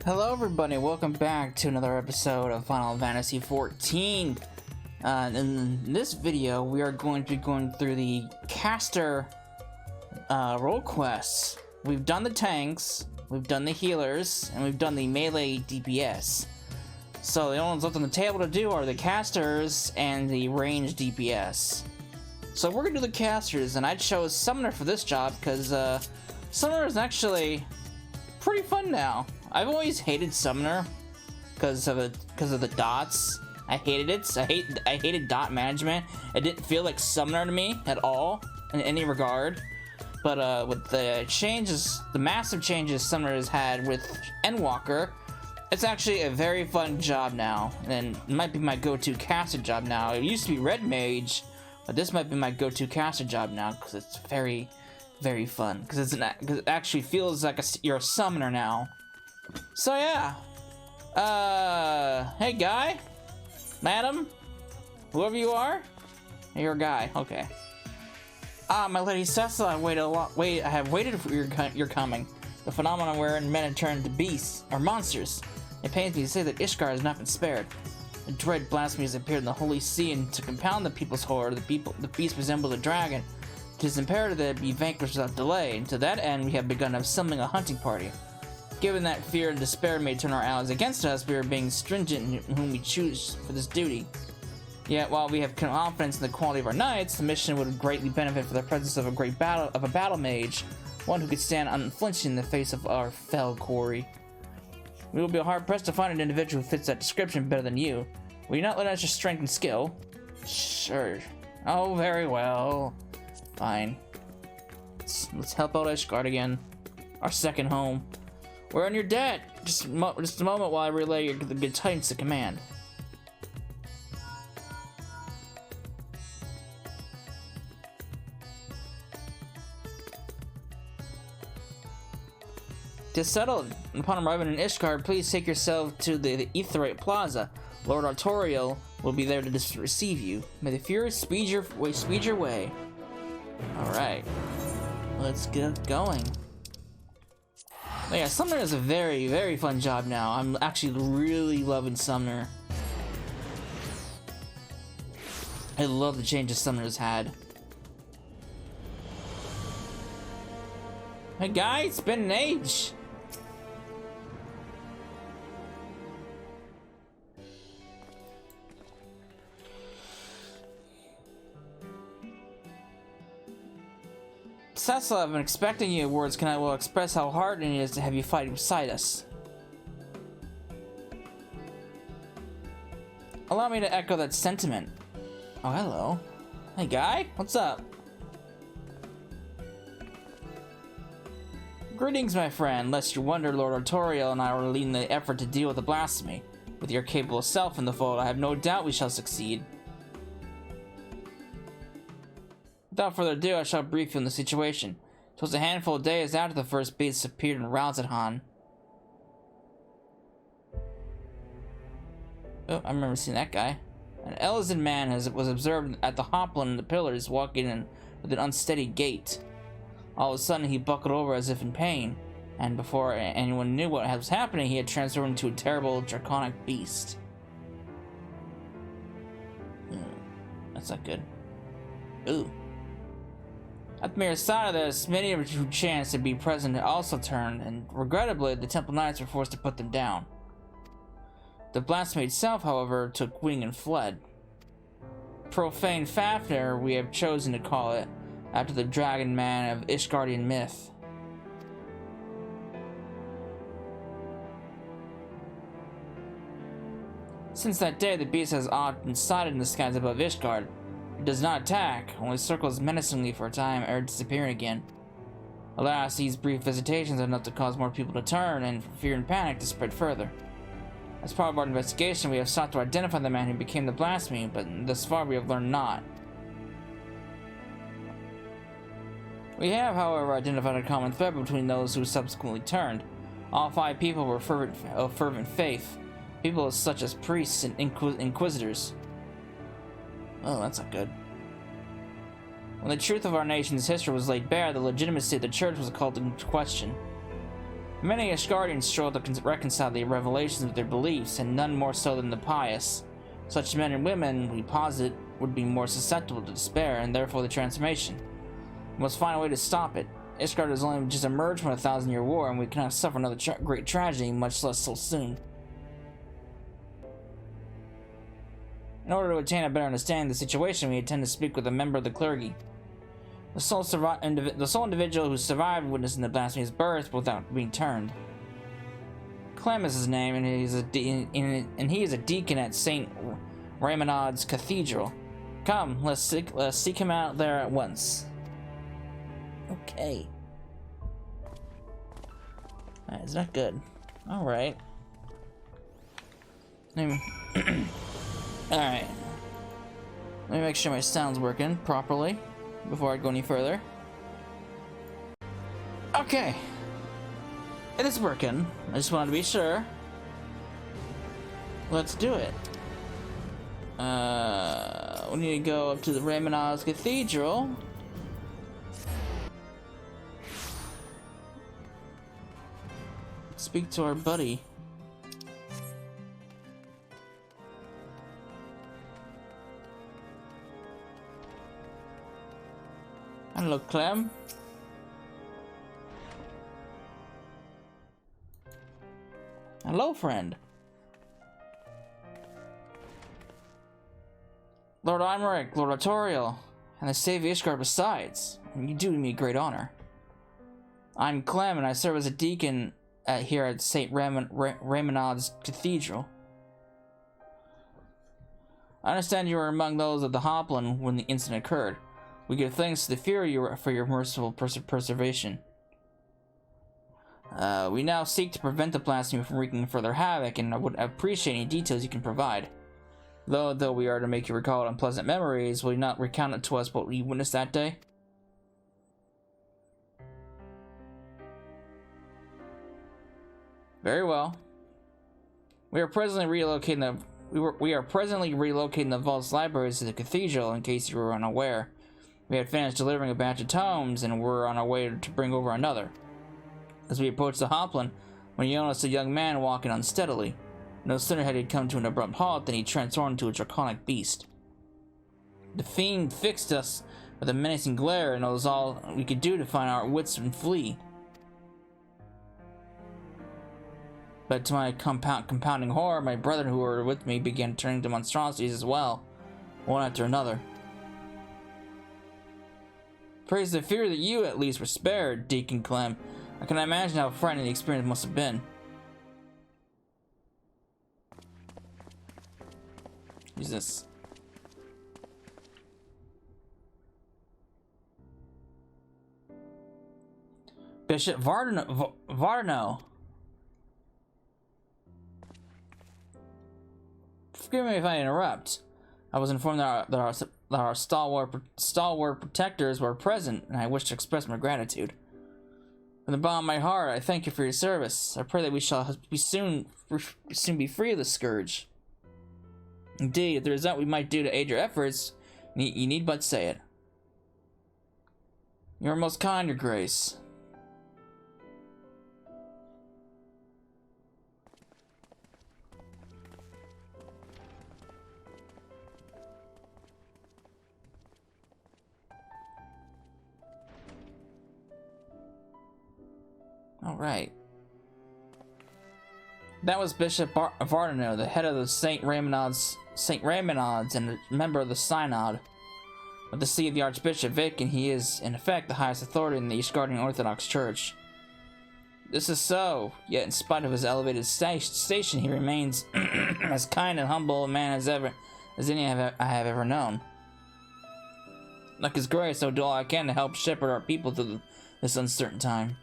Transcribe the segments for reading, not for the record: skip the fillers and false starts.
Hello everybody, welcome back to another episode of Final Fantasy XIV. In this video, we are going to be going through the caster role quests. We've done the tanks, we've done the healers, and we've done the melee DPS. So the only ones left on the table to do are the casters and the ranged DPS. So we're going to do the casters, and I chose Summoner for this job because Summoner is actually pretty fun now. I've always hated Summoner because of the dots. I hated it. I hated dot management. It didn't feel like Summoner to me at all in any regard. But with the changes, the massive changes Summoner has had with Endwalker, it's actually a very fun job now, and it might be my go-to caster job now. It used to be Red Mage, but this might be my go-to caster job now because it's very, very fun. Because it actually feels like you're a summoner now. So yeah, hey guy, madam, whoever you are, you're a guy, okay. My lady Cecil, I have waited for your coming. The phenomenon wherein men have turned to beasts, or monsters. It pains me to say that Ishgard has not been spared. The dread Blasphemy has appeared in the Holy See, and to compound the people's horror, the beast resembles a dragon. It is imperative that it be vanquished without delay, and to that end we have begun assembling a hunting party. Given that fear and despair may turn our allies against us, we are being stringent in whom we choose for this duty. Yet, while we have confidence in the quality of our knights, the mission would greatly benefit from the presence of a battle mage, one who could stand unflinching in the face of our fell quarry. We will be hard pressed to find an individual who fits that description better than you. Will you not let us your strength and skill? Sure. Oh, very well. Fine. Let's help out Ishgard again. Our second home. We're on your debt. Just a moment while I relay the Titans to command. To settle, upon arriving in Ishgard, please take yourself to the Aetheryte Plaza. Lord Artorial will be there to receive you. May the Furies speed your way. Alright. Let's get going. But yeah, Summoner is a very, very fun job now. I'm actually really loving Summoner. I love the changes Summoner's had. Hey guy, it's been an age. Cecil, I've been expecting you. Words can I will express how hard it is to have you fighting beside us. Allow me to echo that sentiment. Oh, hello. Hey, guy. What's up? Greetings, my friend. Lest you wonder, Lord Artorial and I are leading the effort to deal with the Blasphemy. With your capable self in the fold, I have no doubt we shall succeed. Without further ado, I shall brief you on the situation. 'Twas a handful of days after the first beast appeared in Ralzadhan. Oh, I remember seeing that guy. An Elysian man was observed at the Hoplin and the pillars, walking in with an unsteady gait. All of a sudden, he buckled over as if in pain, and before anyone knew what was happening, he had transformed into a terrible draconic beast. That's not good. Ooh. At the mere sight of this, many who chanced to be present also turned, and regrettably, the Temple Knights were forced to put them down. The Blasphemy itself, however, took wing and fled. Profane Fafnir, we have chosen to call it, after the dragon man of Ishgardian myth. Since that day, the beast has often sighted in the skies above Ishgard. It does not attack, only circles menacingly for a time ere disappearing again. Alas, these brief visitations are enough to cause more people to turn, and fear and panic to spread further. As part of our investigation, we have sought to identify the man who became the Blasphemy, but thus far we have learned naught. We have, however, identified a common thread between those who subsequently turned. All 5 people were of fervent faith, people such as priests and inquisitors. Oh, that's not good. When the truth of our nation's history was laid bare, the legitimacy of the church was called into question. Many Ishgardians struggle to reconcile the revelations with their beliefs, and none more so than the pious. Such men and women, we posit, would be more susceptible to despair, and therefore the transformation. We must find a way to stop it. Ishgard has only just emerged from a 1,000-year war, and we cannot suffer another great tragedy, much less so soon. In order to attain a better understanding of the situation, we intend to speak with a member of the clergy. The sole individual who survived witnessing the Blasphemy's birth without being turned. Clem is his name, and he is a deacon at St. Raymonad's Cathedral. Come, let's seek him out there at once. Okay. That is not good. Alright. Alright. Let me make sure my sound's working properly before I go any further. Okay. It is working. I just wanted to be sure. Let's do it. We need to go up to the Raymonad's Cathedral. Speak to our buddy. Hello, Clem. Hello, friend. Lord Imeric, Lord Artorial, and the Save Ishgard besides. And you do me a great honor. I'm Clem, and I serve as a deacon here at St. Raymonad's Cathedral. I understand you were among those of the Hoplin when the incident occurred. We give thanks to the Fury for your merciful preservation. We now seek to prevent the Blasphemy from wreaking further havoc, and I would appreciate any details you can provide. Though we are to make you recall unpleasant memories, will you not recount it to us what you witnessed that day? Very well. We are presently relocating the vault's libraries to the cathedral, in case you were unaware. We had finished delivering a batch of tomes, and were on our way to bring over another. As we approached the Hoplin, we noticed a young man walking unsteadily. No sooner had he come to an abrupt halt than he transformed into a draconic beast. The fiend fixed us with a menacing glare, and it was all we could do to find our wits and flee. But to my compounding horror, my brethren who were with me began turning to monstrosities as well, one after another. Praise the fear that you, at least, were spared, Deacon Clem. I can imagine how frightening the experience must have been. Who's this? Bishop Varno. Forgive me if I interrupt. I was informed that our stalwart protectors were present, and I wish to express my gratitude. From the bottom of my heart, I thank you for your service. I pray that we shall soon be free of the scourge. Indeed, if there is aught we might do to aid your efforts, you need but say it. You are most kind, Your Grace. All right. That was Bishop Varno, the head of the St. Raymonad's and a member of the Synod. With the see of the Archbishop vacant, he is, in effect, the highest authority in the Ishgardian Orthodox Church. This is so, yet in spite of his elevated station, he remains as kind and humble a man as any I have ever known. Like his grace, I will do all I can to help shepherd our people through this uncertain time.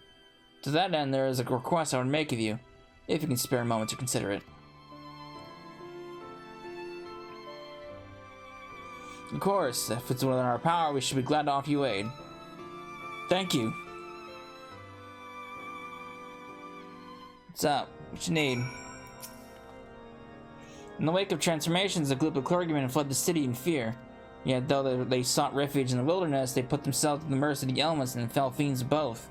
To that end, there is a request I would make of you, if you can spare a moment to consider it. Of course, if it's within our power, we should be glad to offer you aid. Thank you. What's up? What you need? In the wake of transformations, a group of clergymen fled the city in fear. Yet, though they sought refuge in the wilderness, they put themselves at the mercy of the elements and fell fiends of both.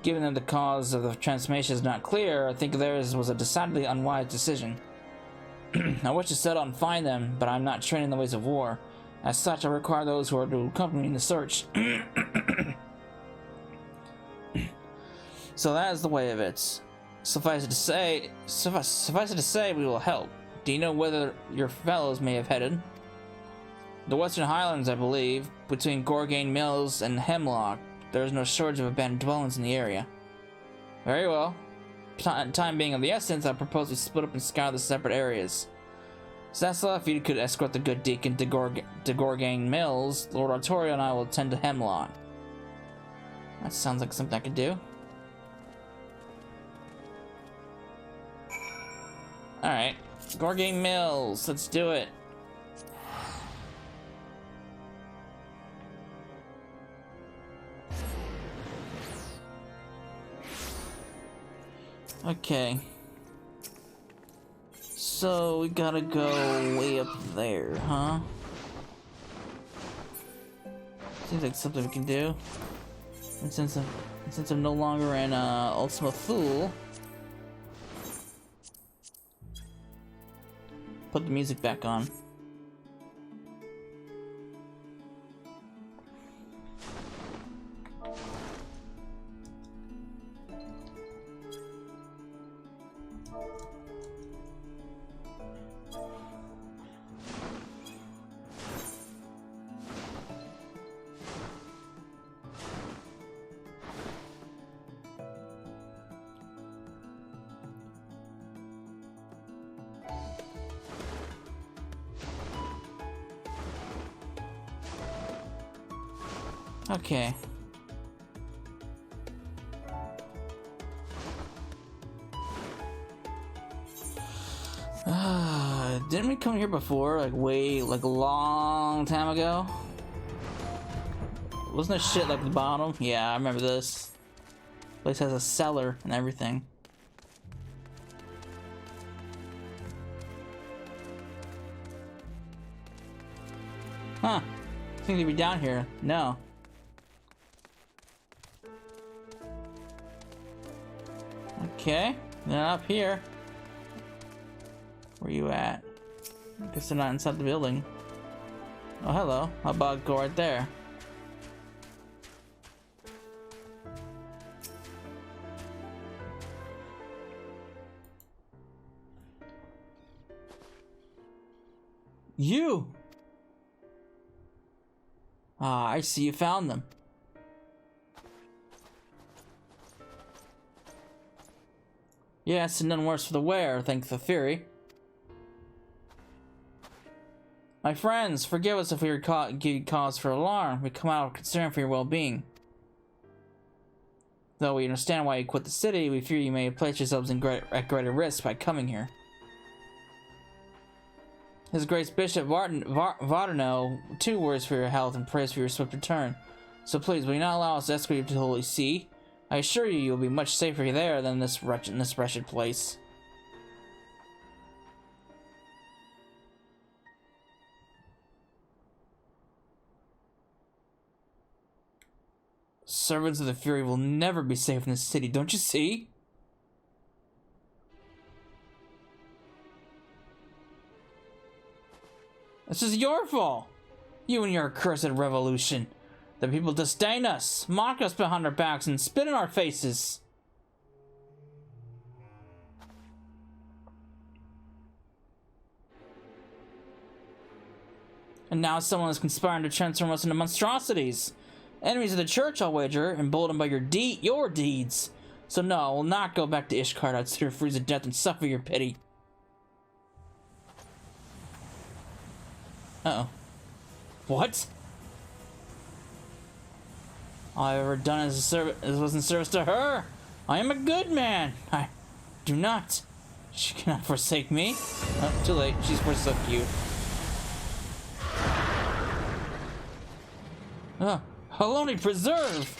Given that the cause of the transformation is not clear, I think theirs was a decidedly unwise decision. I wish to set out and find them, but I'm not trained in the ways of war. As such, I require those who are to accompany me in the search. So that is the way of it. Suffice it to say, we will help. Do you know whether your fellows may have headed? The Western Highlands, I believe, between Gorgain Mills and Hemlock. There is no shortage of abandoned dwellings in the area. Very well. Time being of the essence, I propose we split up and scour the separate areas. Cecil, if you could escort the good deacon to Gorgain Mills, Lord Artorio and I will attend to Hemlock. That sounds like something I could do. Alright, Gorgain Mills, let's do it. Okay. So we gotta go way up there, huh? Seems like something we can do. And since I'm no longer in Ultima Thule, put the music back on. Okay. Didn't we come here before? Like a long time ago? Wasn't there shit like the bottom? Yeah, I remember this. Place has a cellar and everything. Huh. Seems to be down here. No. Okay, then up here. Where you at? I guess they're not inside the building. Oh, hello. How about go right there? You! Ah, I see you found them. Yes, and none worse for the wearer, thanks the Fury. My friends, forgive us if we give you cause for alarm. We come out of concern for your well-being. Though we understand why you quit the city, we fear you may place yourselves at greater risk by coming here. His Grace Bishop Varno too worries for your health and prays for your swift return. So please, will you not allow us to escort you to the Holy See? I assure you, you'll be much safer there than in this wretched place. Servants of the Fury will never be safe in this city, don't you see? This is your fault! You and your accursed revolution. The people disdain us, mock us behind our backs, and spit in our faces. And now someone is conspiring to transform us into monstrosities. Enemies of the church, I'll wager, emboldened by your deeds. So no, I will not go back to Ishgard. I'd sooner freeze to death and suffer your pity. Uh-oh. What? All I've ever done was in service to her. I am a good man. I do not. She cannot forsake me. Oh, too late. She's forsook you. Haloni preserve.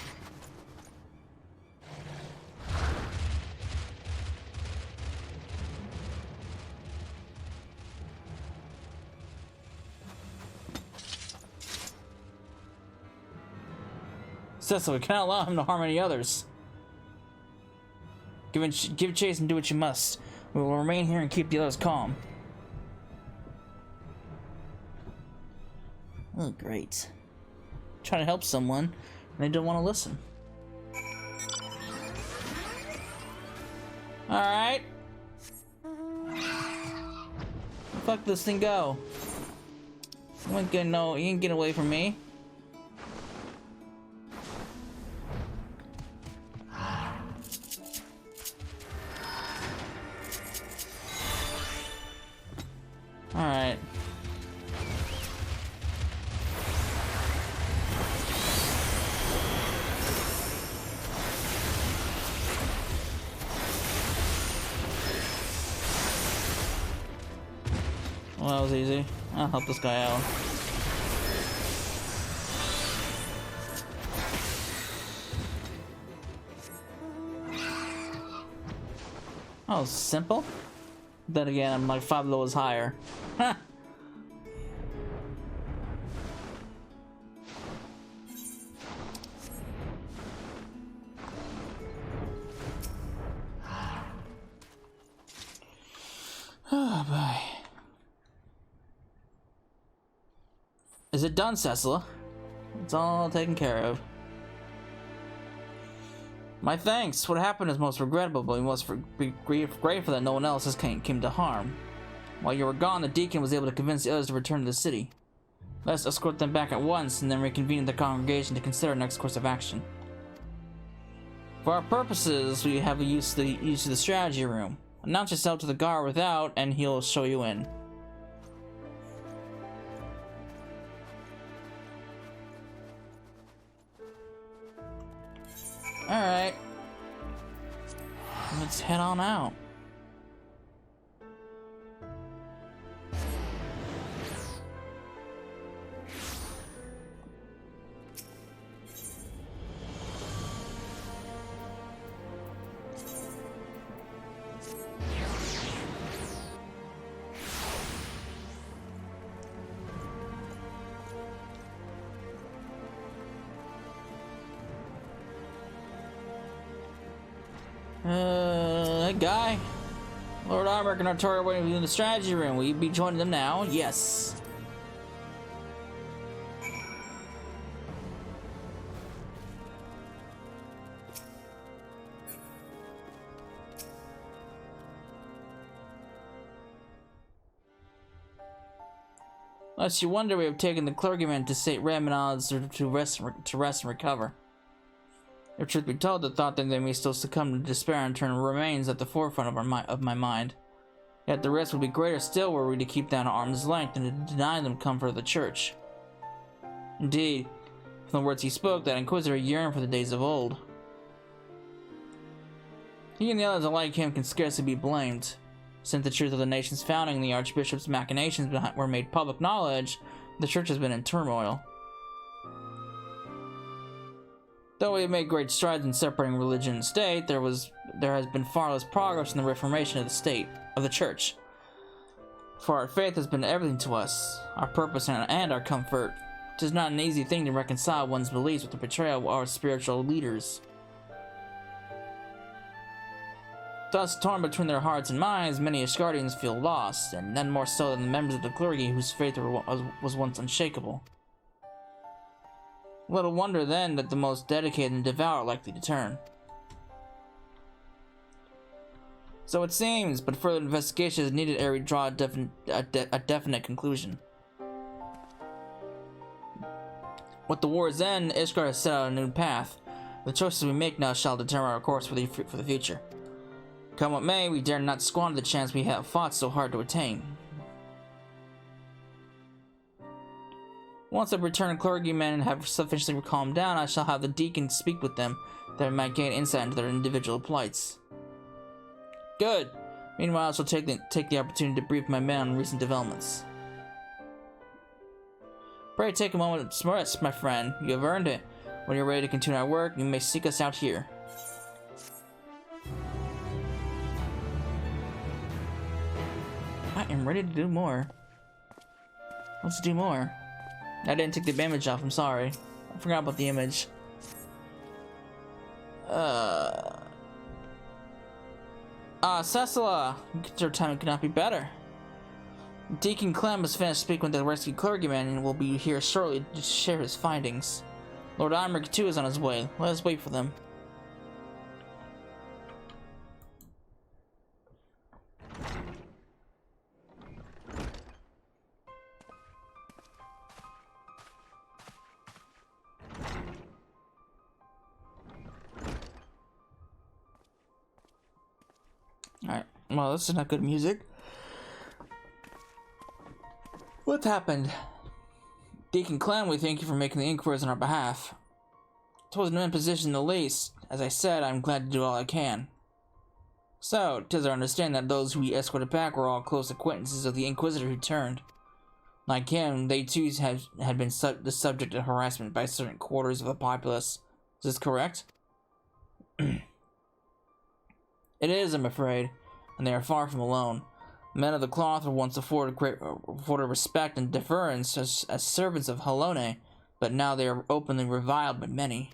Cecil, we cannot allow him to harm any others. Give chase and do what you must. We will remain here and keep the others calm. Oh, great. Trying to help someone, and they don't want to listen. Alright. Fuck this thing, go. You ain't get away from me. Alright. Well, that was easy. I'll help this guy out. Oh, simple? Then again, I'm like 5 levels higher. Huh. Oh boy. Is it done, Cecila? It's all taken care of. My thanks. What happened is most regrettable, but we must be grateful that no one else came to harm. While you were gone, the deacon was able to convince the others to return to the city. Let's escort them back at once and then reconvene the congregation to consider our next course of action. For our purposes, we have use of the strategy room. Announce yourself to the guard without, and he'll show you in. Alright. Let's head on out. Hey guy. Lord Armor and Artoria waiting in the strategy room. Will you be joining them now? Yes. Lest you wonder, we have taken the clergyman to St. Ramonad's to rest and recover. If truth be told, the thought that they may still succumb to despair and turn remains at the forefront of my mind. Yet the risk would be greater still were we to keep them at arm's length and to deny them comfort of the church. Indeed, from the words he spoke, that Inquisitor yearned for the days of old. He and the others alike him can scarcely be blamed. Since the truth of the nation's founding and the Archbishop's machinations were made public knowledge, the church has been in turmoil. Though we have made great strides in separating religion and state, there has been far less progress in the reformation of the church. For our faith has been everything to us, our purpose and our comfort. It is not an easy thing to reconcile one's beliefs with the betrayal of our spiritual leaders. Thus, torn between their hearts and minds, many Ishgardians feel lost, and none more so than the members of the clergy whose faith was once unshakable. Little wonder then that the most dedicated and devout are likely to turn. So it seems, but further investigation is needed ere we draw a definite conclusion. With the war's end, Ishgard has set out a new path. The choices we make now shall determine our course for the future. Come what may, we dare not squander the chance we have fought so hard to attain. Once I've returned clergymen and have sufficiently calmed down, I shall have the deacon speak with them, that I might gain insight into their individual plights. Good. Meanwhile, I shall take the opportunity to brief my men on recent developments. Pray take a moment to rest, my friend. You have earned it. When you're ready to continue our work, you may seek us out here. I am ready to do more. Let's do more. I didn't take the image off, I'm sorry. I forgot about the image. Cecila, your timing could not be better. Deacon Clem has finished speaking with the rescued clergyman and will be here shortly to share his findings. Lord Imric too is on his way. Let us wait for them. Alright, well, this is not good music. What happened? Deacon Clem, we thank you for making the inquiries on our behalf. It wasn't an imposition in the least. As I said, I'm glad to do all I can. So, 'tis our understanding that those who we escorted back were all close acquaintances of the Inquisitor who turned. Like him, they too had been the subject of harassment by certain quarters of the populace. Is this correct? It is, I'm afraid, and they are far from alone. Men of the cloth were once afforded respect and deference as servants of Halone, but now they are openly reviled by many.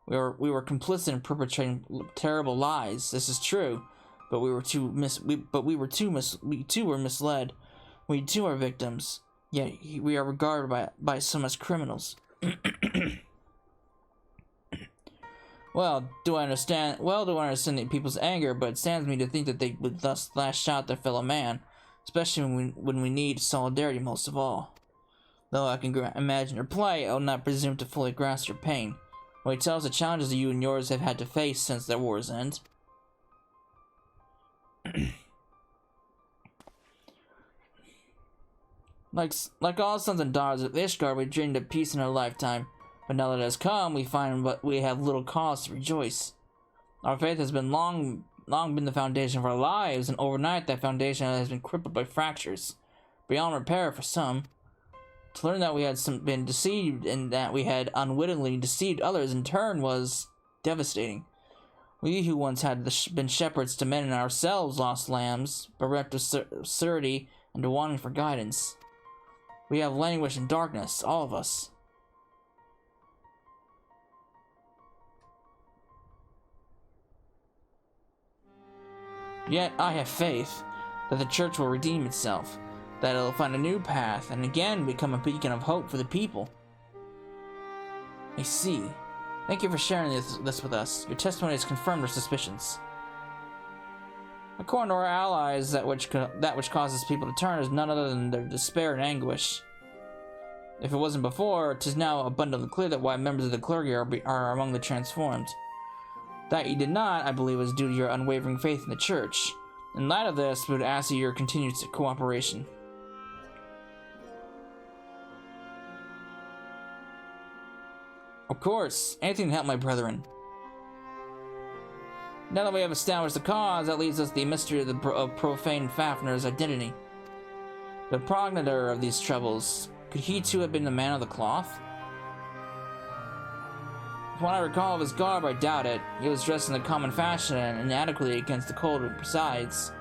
We were complicit in perpetrating terrible lies. This is true, but we too were misled. We too are victims. Yet we are regarded by some as criminals. Well, do I understand the people's anger, but it saddens me to think that they would thus lash out their fellow man, especially when we need solidarity most of all. Though I can imagine your plight, I will not presume to fully grasp your pain. Will you tell us the challenges that you and yours have had to face since their war's end? Like all sons and daughters of Ishgard, we dreamed of peace in our lifetime. But now that it has come, we find we have little cause to rejoice. Our faith has been long been the foundation of our lives, and overnight that foundation has been crippled by fractures, beyond repair for some. To learn that we had been deceived, and that we had unwittingly deceived others in turn, was devastating. We who once had been shepherds to men and ourselves lost lambs, bereft of surety and wanting for guidance. We have languished in darkness, all of us. Yet I have faith that the church will redeem itself, that it will find a new path, and again become a beacon of hope for the people. I see. Thank you for sharing this with us. Your testimony has confirmed our suspicions. According to our allies, that which causes people to turn is none other than their despair and anguish. If it wasn't before, 'tis now abundantly clear that why members of the clergy are among the transformed. That you did not, I believe, is due to your unwavering faith in the church. In light of this, we would ask you your continued cooperation. Of course, anything to help my brethren. Now that we have established the cause, that leaves us the mystery of profane Fafnir's identity. The progenitor of these troubles, could he too have been the man of the cloth? From what I recall of his garb, I doubt it. He was dressed in the common fashion and inadequately against the cold besides.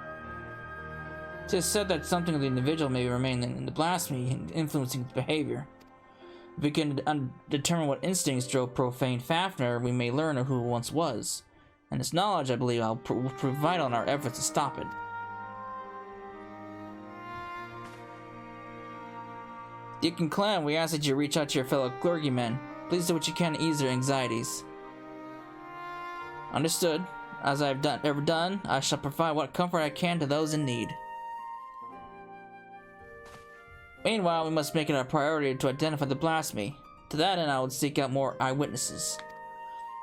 It is said that something of the individual may remain in the blasphemy, influencing his behavior. If we can determine what instincts drove profane Fafnir, we may learn who he once was. And this knowledge, I believe, will prove vital in our efforts to stop it. Deacon Clem, we ask that you reach out to your fellow clergymen. Please do what you can to ease their anxieties. Understood. As I have ever done, I shall provide what comfort I can to those in need. Meanwhile, we must make it our priority to identify the blasphemy. To that end, I would seek out more eyewitnesses.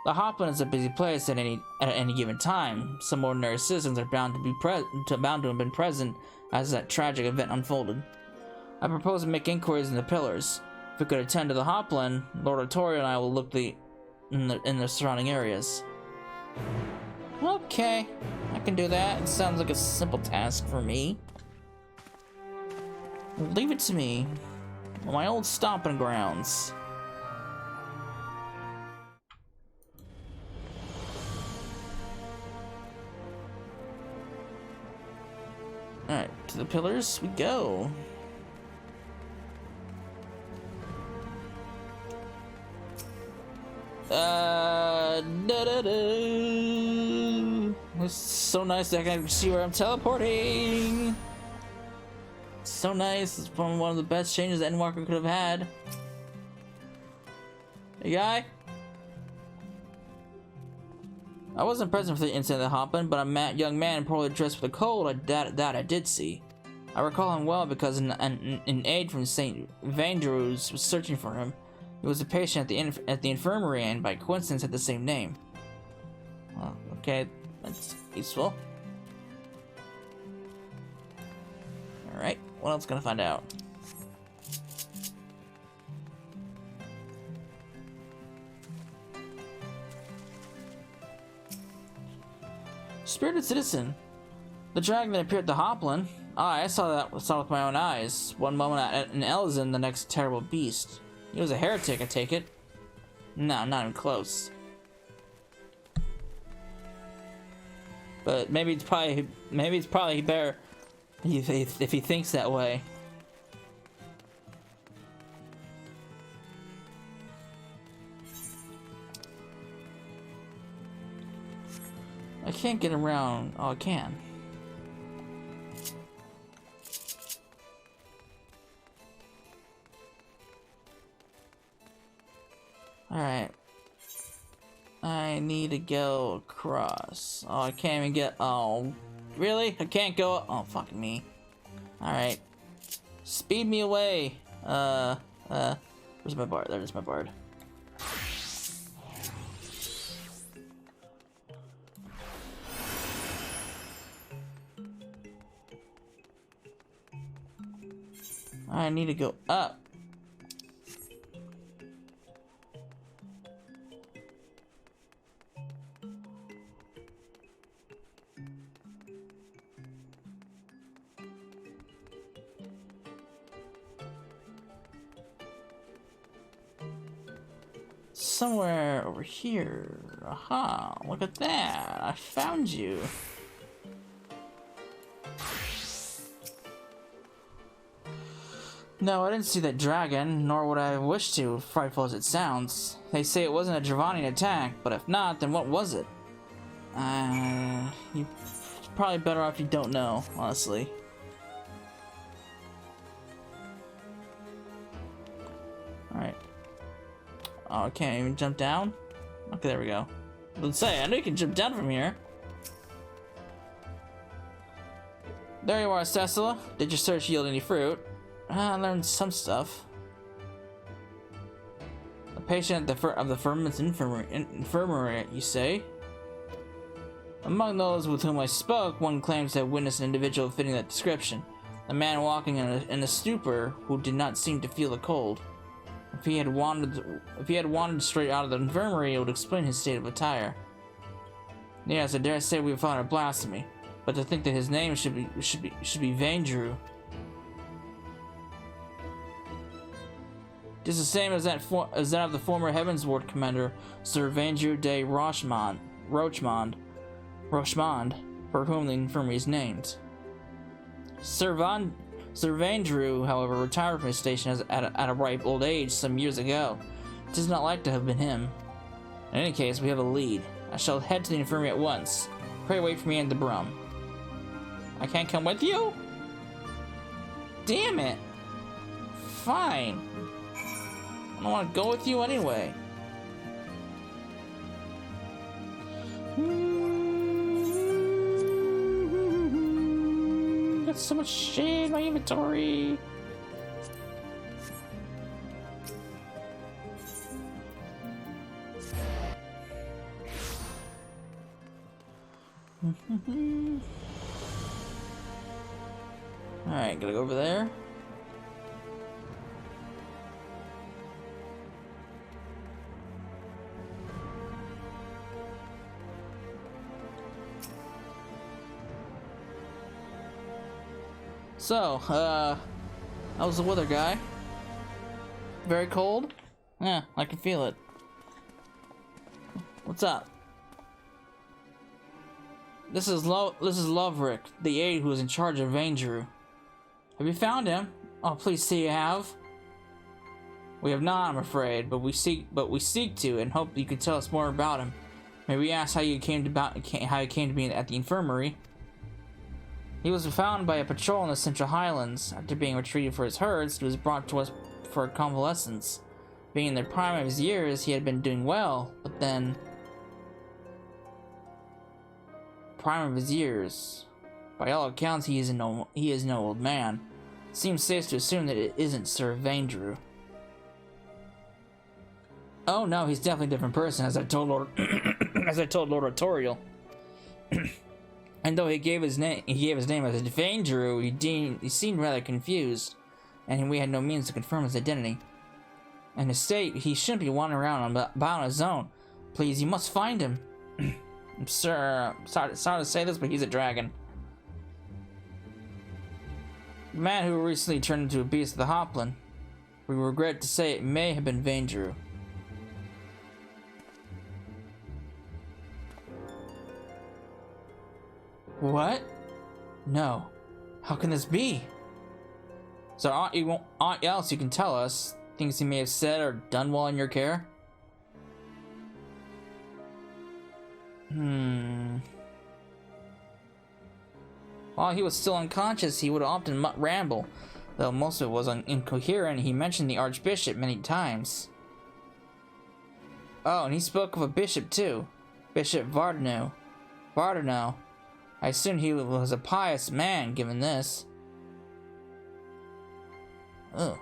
The Hopland is a busy place at any given time. Some ordinary citizens are bound to have been present as that tragic event unfolded. I propose to make inquiries in the pillars. If we could attend to the Hopland, Lord Artorio and I will look in the surrounding areas. Okay, I can do that. It sounds like a simple task for me. Leave it to me. My old stomping grounds. Alright, to the pillars we go. It's so nice that I can see where I'm teleporting. It's so nice. It's probably one of the best changes Endwalker could have had. Hey, guy. I wasn't present for the incident that happened, but a young man poorly dressed for the cold that I did see. I recall him well because an aide from St. Vandrew's was searching for him. He was a patient at the infirmary and by coincidence had the same name. Oh, okay, that's useful. Alright, what else can I find out? Spirited citizen. The dragon that appeared at the Hoplin. Ah, I saw with my own eyes. One moment an Elzen, the next terrible beast. He was a heretic, I take it. No, not even close. But maybe it's probably better if he thinks that way. I can't get around. Oh, I can. Alright. I need to go across. Oh, I can't even get. Oh, really? I can't go. Oh, fuck me. Alright. Speed me away. Where's my bard? There's my bard. I need to go up. Somewhere over here. Aha, look at that. I found you. No, I didn't see that dragon, nor would I wish to, frightful as it sounds. They say it wasn't a draconic attack, but if not, then what was it? You're probably better off you don't know, honestly. Alright. Oh, I can't even jump down? Okay, there we go. Let's say, I know you can jump down from here. There you are, Cecilla. Did your search yield any fruit? I learned some stuff. A patient of the firman's infirmary, you say? Among those with whom I spoke, one claims to have witnessed an individual fitting that description. A man walking in a stupor who did not seem to feel the cold. If he had wandered straight out of the infirmary, it would explain his state of attire. Yes, I dare say we have found a blasphemy, but to think that his name should be Vandrew. Just the same as that of the former Heavensward commander, Sir Vandrew de Rochemond, for whom the infirmary is named. Sir Vandrew, however, retired from his station at a ripe old age some years ago. It does not like to have been him. In any case, we have a lead. I shall head to the infirmary at once. Pray wait for me in the brum. I can't come with you? Damn it! Fine. I don't want to go with you anyway. Got so much shit in my inventory. Alright, gotta go over there. So, how's the weather, guy? Very cold? Yeah, I can feel it. What's up? This is Loverick, the aide who is in charge of Vandrew. Have you found him? Oh, please say you have. We have not, I'm afraid, but we seek to, and hope you can tell us more about him. May we ask how you came to be at the infirmary? He was found by a patrol in the Central Highlands. After being retrieved for his herds, he was brought to us for convalescence. Being in the prime of his years, he had been doing well, but then... Prime of his years. By all accounts, he is no old man. It seems safe to assume that it isn't Sir Vaindrew. Oh no, he's definitely a different person, as I told Lord Artorial. And though he gave his name as Vaindrew, he seemed rather confused, and we had no means to confirm his identity. In his state, he shouldn't be wandering around about on his own. Please, you must find him. I'm sorry to say this, but he's a dragon. The man who recently turned into a beast of the Hopland. We regret to say it may have been Vaindrew. What? No. How can this be? So aught else you can tell us? Things he may have said or done while in your care? While he was still unconscious, he would often ramble. Though most of it was incoherent, he mentioned the Archbishop many times. Oh, and he spoke of a bishop too. Bishop Vardano. I assumed he was a pious man, given this. Oh.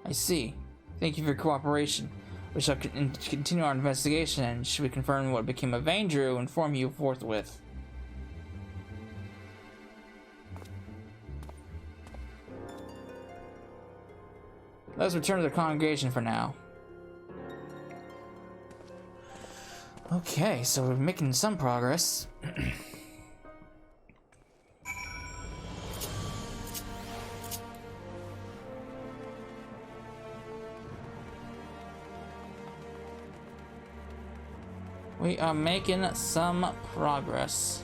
I see. Thank you for your cooperation. We shall continue our investigation, and should we confirm what became of Vaindrew, inform you forthwith. Let's return to the congregation for now. Okay, so we're making some progress. We are making some progress.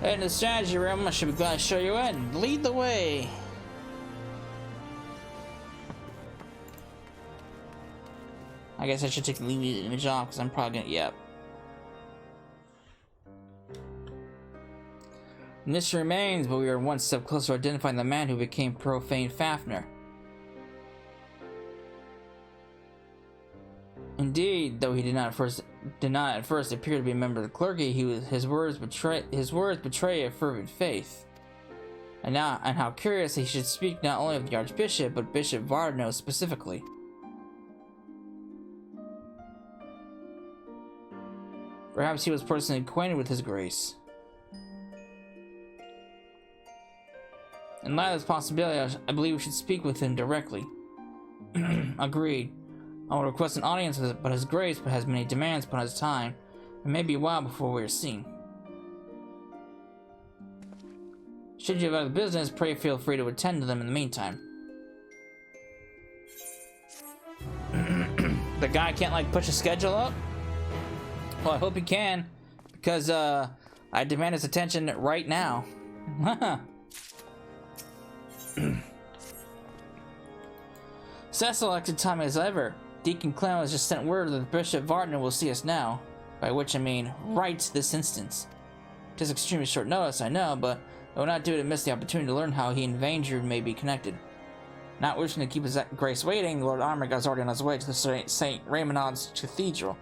In the strategy room, I should be glad to show you in. Lead the way. I guess I should take the lead image off because I'm probably gonna. Yep. Mystery remains, but we are one step closer to identifying the man who became Profane Fafnir. Indeed, though he did not at first appear to be a member of the clergy, his words betray a fervent faith. And how curious he should speak not only of the Archbishop, but Bishop Vardano specifically. Perhaps he was personally acquainted with his grace. In light of this possibility, I believe we should speak with him directly. Agreed. I will request an audience with but his grace has many demands upon his time. It may be a while before we are seen. Should you have other business, pray feel free to attend to them in the meantime. The guy can't like push a schedule up? Well, I hope he can, because I demand his attention right now. Cecil acted timely as ever. Deacon Clem has just sent word that Bishop Vardano will see us now, by which I mean right this instance. It is extremely short notice, I know, but I will not do it to miss the opportunity to learn how he and Vaindrew may be connected. Not wishing to keep his grace waiting, Lord Armagh is already on his way to the St. Raymond's Cathedral.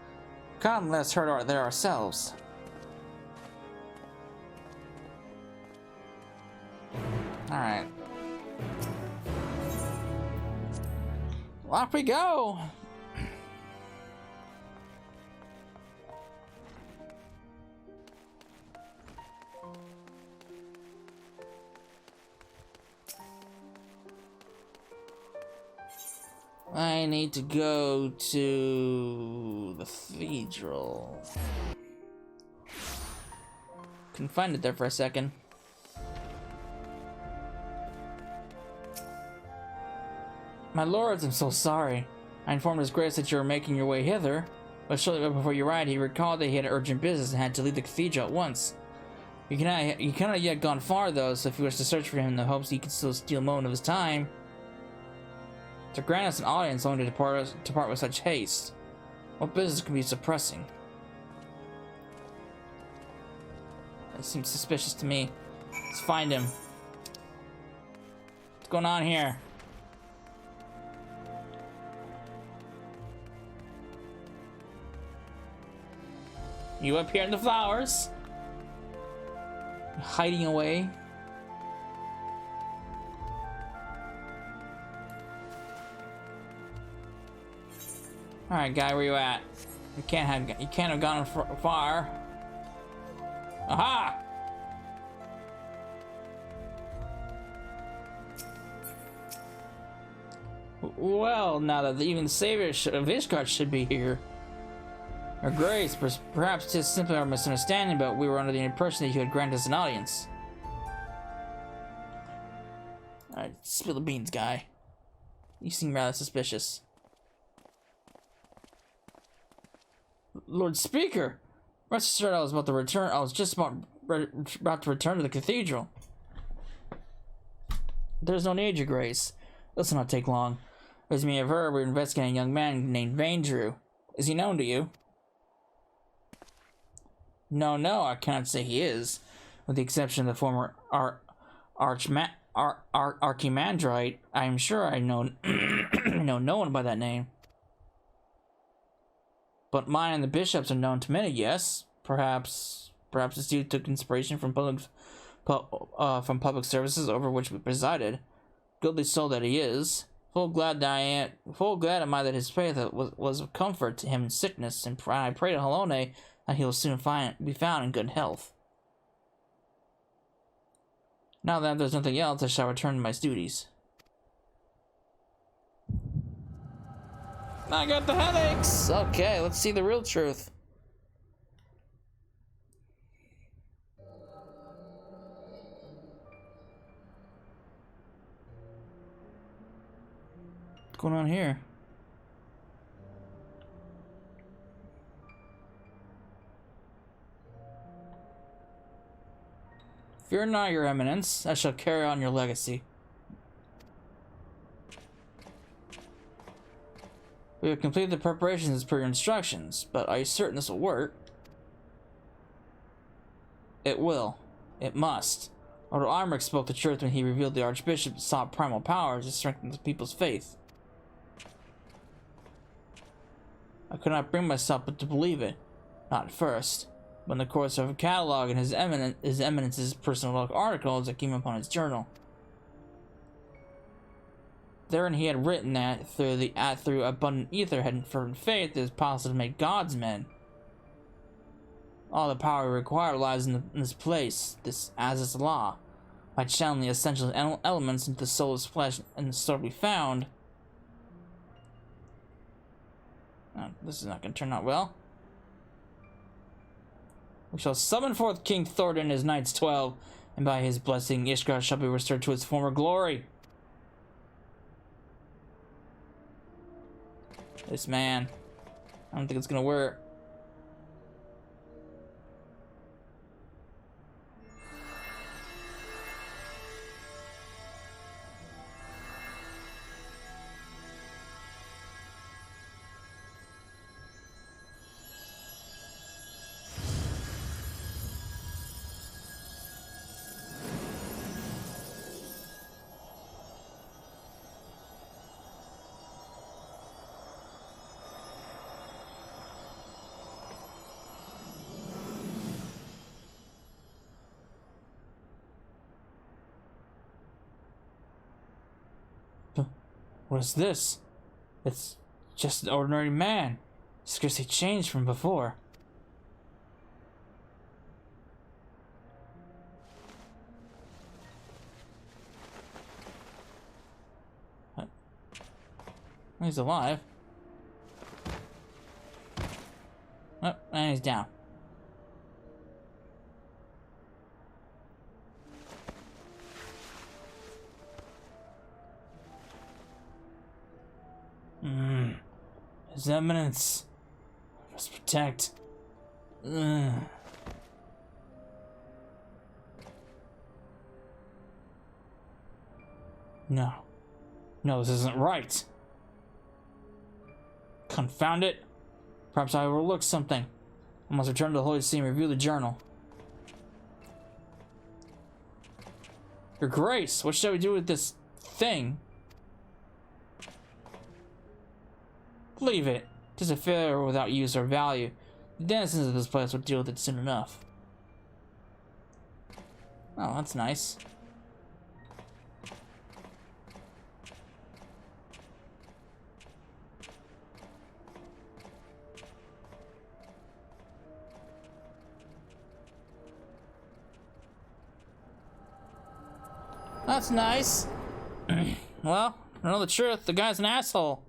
Come, let us hurry there ourselves. Alright. Off we go! I need to go to the cathedral. Couldn't find it there for a second. My lords, I'm so sorry. I informed His Grace that you are making your way hither. But shortly before you arrived, he recalled that he had urgent business and had to leave the cathedral at once. He cannot yet gone far though, so if you wish to search for him in the hopes he can still steal a moment of his time, to grant us an audience only to depart with such haste, what business can be suppressing? That seems suspicious to me. Let's find him. What's going on here? You up here in the flowers? Hiding away? Alright, guy, where you at? You can't have gone far. Aha! Well, now that even the savior of Ishgard should be here. Her grace, perhaps just simply our misunderstanding, but we were under the impression that you had granted us an audience. Alright, spill the beans, guy. You seem rather suspicious. Lord Speaker! Rest assured I was about to return. I was just about to return to the cathedral. There's no need, your grace. This will not take long. As you may have heard, we're investigating a young man named Vandrew. Is he known to you? No, I cannot say he is. With the exception of the former Archimandrite, I am sure I know know no one by that name. But mine and the bishops are known to many, yes. Perhaps it's due to inspiration from public services over which we presided. Goodly soul that he is. Full glad am I that his faith was of comfort to him in sickness, and I pray to Halone that he will soon be found in good health. Now that there's nothing else, I shall return to my duties. I got the headaches! Okay, let's see the real truth. What's going on here? Fear not, your eminence. I shall carry on your legacy. We have completed the preparations as per your instructions, but are you certain this will work? It will. It must. Lord Armric spoke the truth when he revealed the Archbishop sought primal powers to strengthen the people's faith. I could not bring myself but to believe it. Not at first. But in the course of a catalog and his eminence's personal articles that came upon his journal. Therein he had written that through abundant ether had fervent faith it is possible to make gods men. All the power required lies in this place, this as its law. By channeling the essential elements into the soul's flesh and the soul be found. Oh, this is not going to turn out well. We shall summon forth King Thordan and his Knights 12, and by his blessing Ishgard shall be restored to its former glory. This man, I don't think it's gonna work. What is this? It's just an ordinary man. Scarcely changed from before. What? He's alive. Oh, and he's down. His Eminence. Must protect. Ugh. No. No, this isn't right. Confound it. Perhaps I overlooked something. I must return to the Holy See and review the journal. Your Grace, what shall we do with this thing? Leave it. It is a failure without use or value. The denizens of this place will deal with it soon enough. Oh, that's nice. That's nice. Well, I know the truth. The guy's an asshole.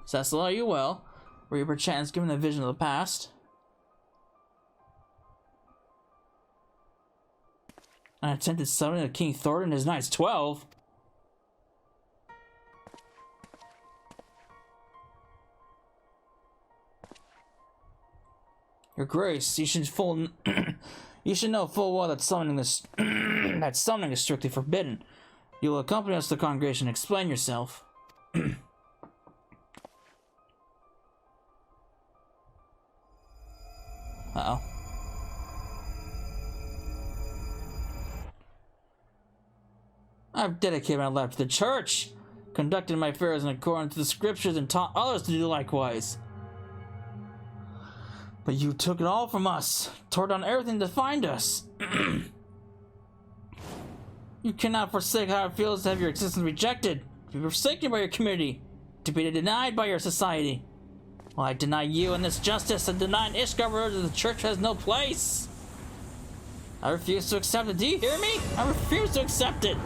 Cecil, are you well? Were you perchance given a vision of the past? I attempted summoning King Thornton and his knights 12. Your Grace, you should you should know full well that summoning that summoning is strictly forbidden. You will accompany us to the congregation and explain yourself. Uh-oh. I've dedicated my life to the church, conducted my affairs in accordance to the scriptures, and taught others to do likewise. But you took it all from us, tore down everything to find us. You cannot forsake how it feels to have your existence rejected, to be forsaken by your community, to be denied by your society. Well, I deny you and this justice, and deny an Ishgard that the church has no place. I refuse to accept it. Do you hear me? I refuse to accept it.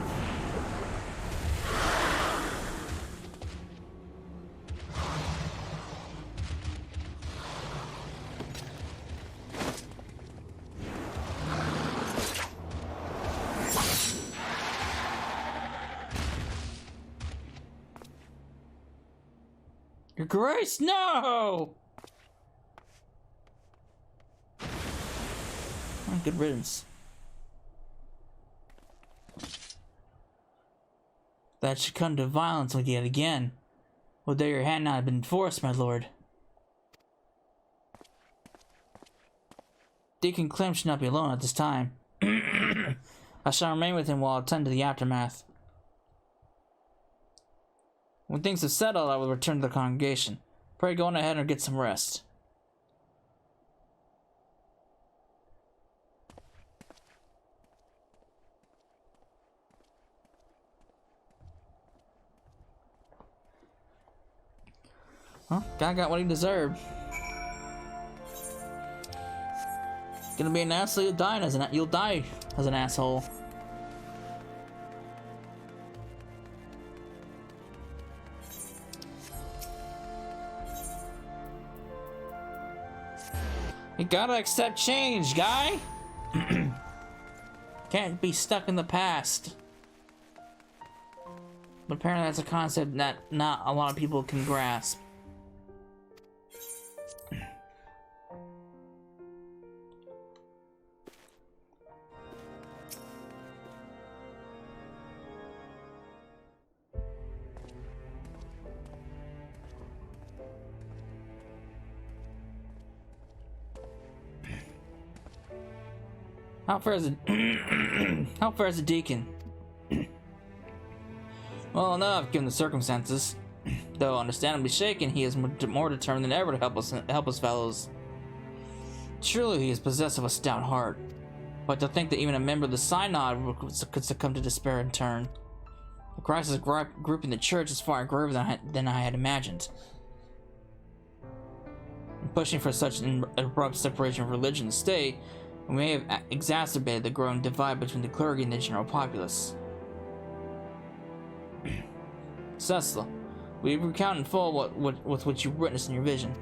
Your Grace, no! Oh, good riddance. That should come to violence yet again. Would that your hand not have been forced, my lord? Deacon Clem should not be alone at this time. I shall remain with him while I attend to the aftermath. When things have settled, I will return to the congregation. Pray go on ahead and get some rest. Well, guy got what he deserved. Gonna be an asshole. You'll die as an asshole. You gotta accept change, guy. Can't be stuck in the past. But apparently that's a concept that not a lot of people can grasp. How far is it? How far is the deacon? Well enough, given the circumstances. Though understandably shaken, he is more determined than ever to help us fellows. Truly, he is possessed of a stout heart. But to think that even a member of the Synod could succumb to despair in turn. The crisis grouping the church is far graver than I had imagined. In pushing for such an abrupt separation of religion and state, we may have exacerbated the growing divide between the clergy and the general populace. Cecil, will you recount in full what you witnessed in your vision?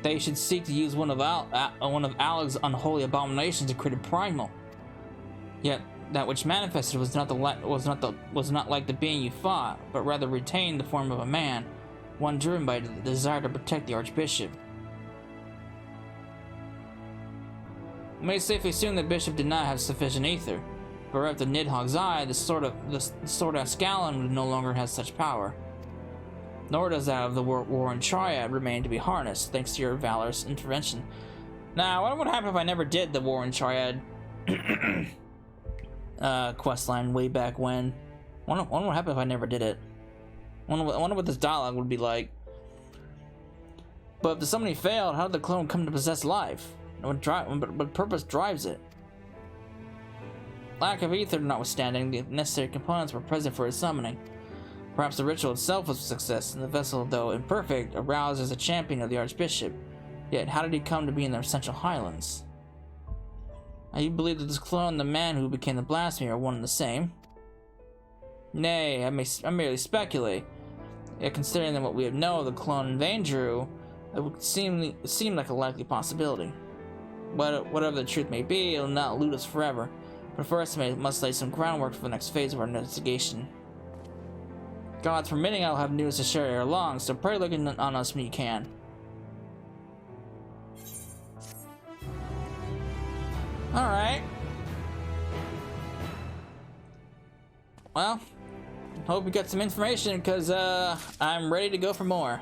They should seek to use one of Alec's unholy abominations to create a primal. Yet that which manifested was not like the being you fought, but rather retained the form of a man, one driven by the desire to protect the Archbishop. We may safely assume that Bishop did not have sufficient ether, but right after Nidhogg's eye, the sword of Ascalon no longer has such power. Nor does that of the Warren Triad remain to be harnessed, thanks to your valorous intervention. Now, what would happen if I never did the Warren Triad questline way back when? I wonder what would happen if I never did it. I wonder what this dialogue would be like. But if the summoning failed, how did the clone come to possess life? What purpose drives it? Lack of ether notwithstanding, the necessary components were present for its summoning. Perhaps the ritual itself was a success, and the vessel, though imperfect, aroused as a champion of the Archbishop. Yet, how did he come to be in the Central Highlands? Now, you believe that this clone and the man who became the Blasphemy are one and the same? Nay, I merely speculate. Yet, considering what we know of the clone and Vaindrew, it would seem like a likely possibility. But whatever the truth may be, it will not elude us forever. But first, we must lay some groundwork for the next phase of our investigation. God's permitting, I'll have news to share ere long, so pray look on us when you can. Alright. Well, hope we got some information, because I'm ready to go for more.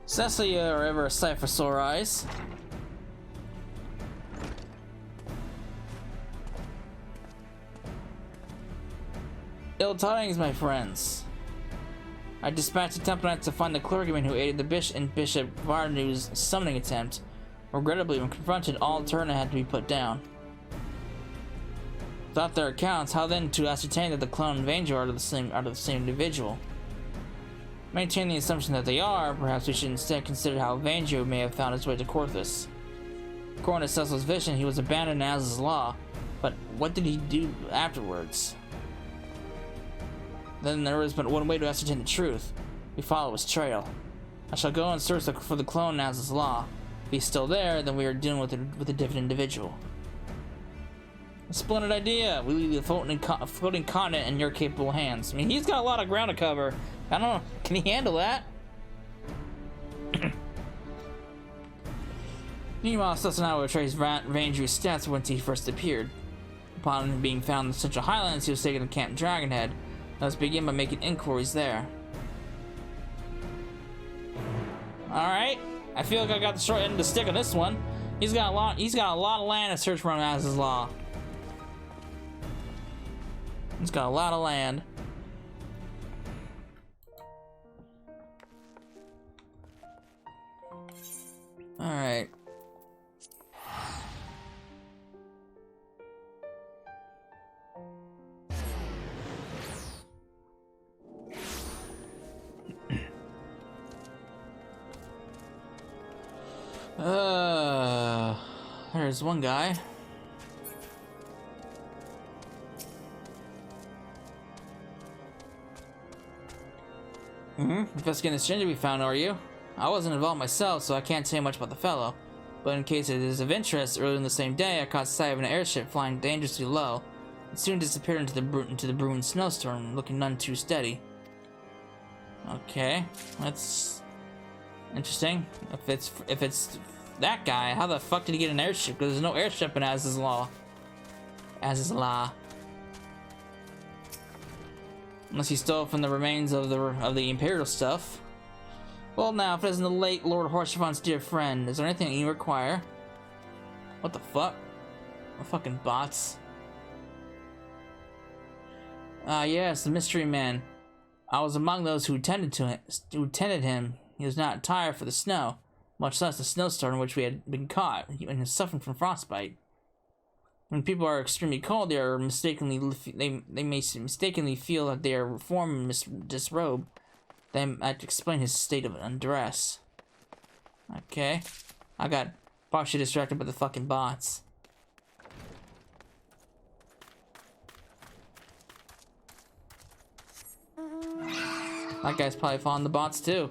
Cecilia are ever a sight for sore eyes. Ill tidings, my friends. I dispatched a temple knight to find the clergyman who aided the Bishop Vardnew's summoning attempt. Regrettably, when confronted, all alternative had to be put down. Without their accounts, how then to ascertain that the clone and Vanger are the same individual? Maintain the assumption that they are, perhaps we should instead consider how Vanger may have found his way to Korthus. According to Cecil's vision, he was abandoned as his law, but what did he do afterwards? Then there is but one way to ascertain the truth. We follow his trail. I shall go and search for the clone as his law. If he's still there, then we are dealing with a different individual. A splendid idea. We leave the floating continent in your capable hands. I mean, he's got a lot of ground to cover. I don't know. Can he handle that? Meanwhile, Cecil would trace Vaindrew's stats once he first appeared. Upon him being found in the Central Highlands, he was taken to Camp Dragonhead. Let's begin by making inquiries there. Alright. I feel like I got the short end of the stick on this one. He's got a lot of land to search for him as his law. He's got a lot of land. Alright. There's one guy. Investigating the stranger we found, are you? I wasn't involved myself, so I can't say much about the fellow. But in case it is of interest, earlier in the same day, I caught sight of an airship flying dangerously low. It soon disappeared into the brewing snowstorm, looking none too steady. Okay, that's interesting. If it's that guy, how the fuck did he get an airship? Because there's no airship in Az's law. Unless he stole from the remains of the Imperial stuff. Well, now, if it isn't the late Lord Horshavan's dear friend, is there anything you require? What the fuck? What fucking bots? Ah, yes, the mystery man. I was among those who tended him. He was not tired for the snow, much less the snowstorm in which we had been caught, and is suffering from frostbite. When people are extremely cold, they may mistakenly feel that they are reformed and disrobed. Then I had to explain his state of undress. Okay, I got partially distracted by the fucking bots. That guy's probably following the bots too.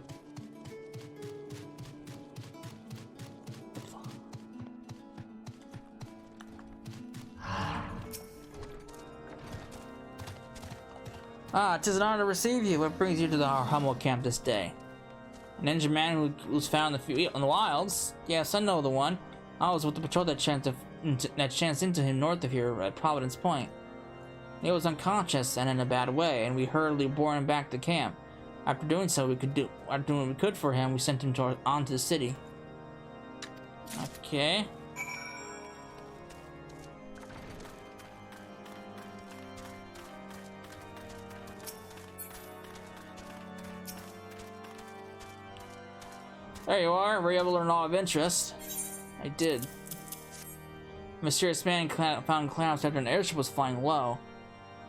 Ah, 'tis an honor to receive you. What brings you to our humble camp this day? An injured man who was found in the wilds? Yes, I know the one. I was with the patrol that chanced into him north of here at Providence Point. He was unconscious and in a bad way, and we hurriedly bore him back to camp. After doing what we could for him, we sent him on to the city. Okay. There you are. Were you able to learn all of interest? I did. A mysterious man found clouds after an airship was flying low.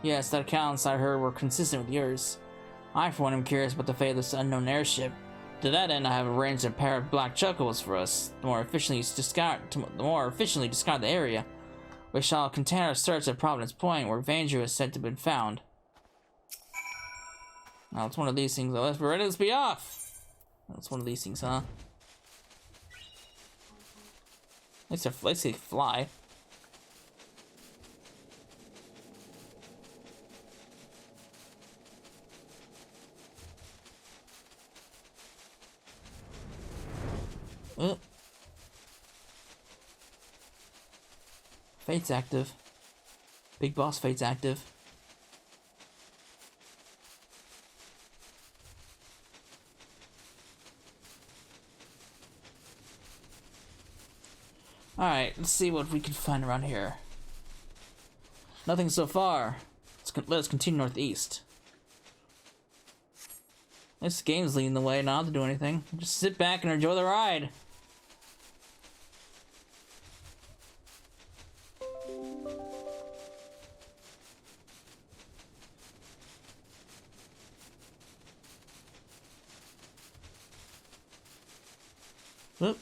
Yes, that accounts I heard were consistent with yours. I, for one, am curious about the fate of this unknown airship. To that end, I have arranged a pair of black chocobos for us, to more efficiently discard the area. We shall continue our search at Providence Point, where Vanger is said to have been found. Now, it's one of these things. Let's be ready. Let's be off. That's one of these things, huh? Let's say fly. Oh. Fate's active. Big boss Fate's active. Alright, let's see what we can find around here. Nothing so far. Let us continue northeast. This game's leading the way, not to do anything. Just sit back and enjoy the ride. Oop.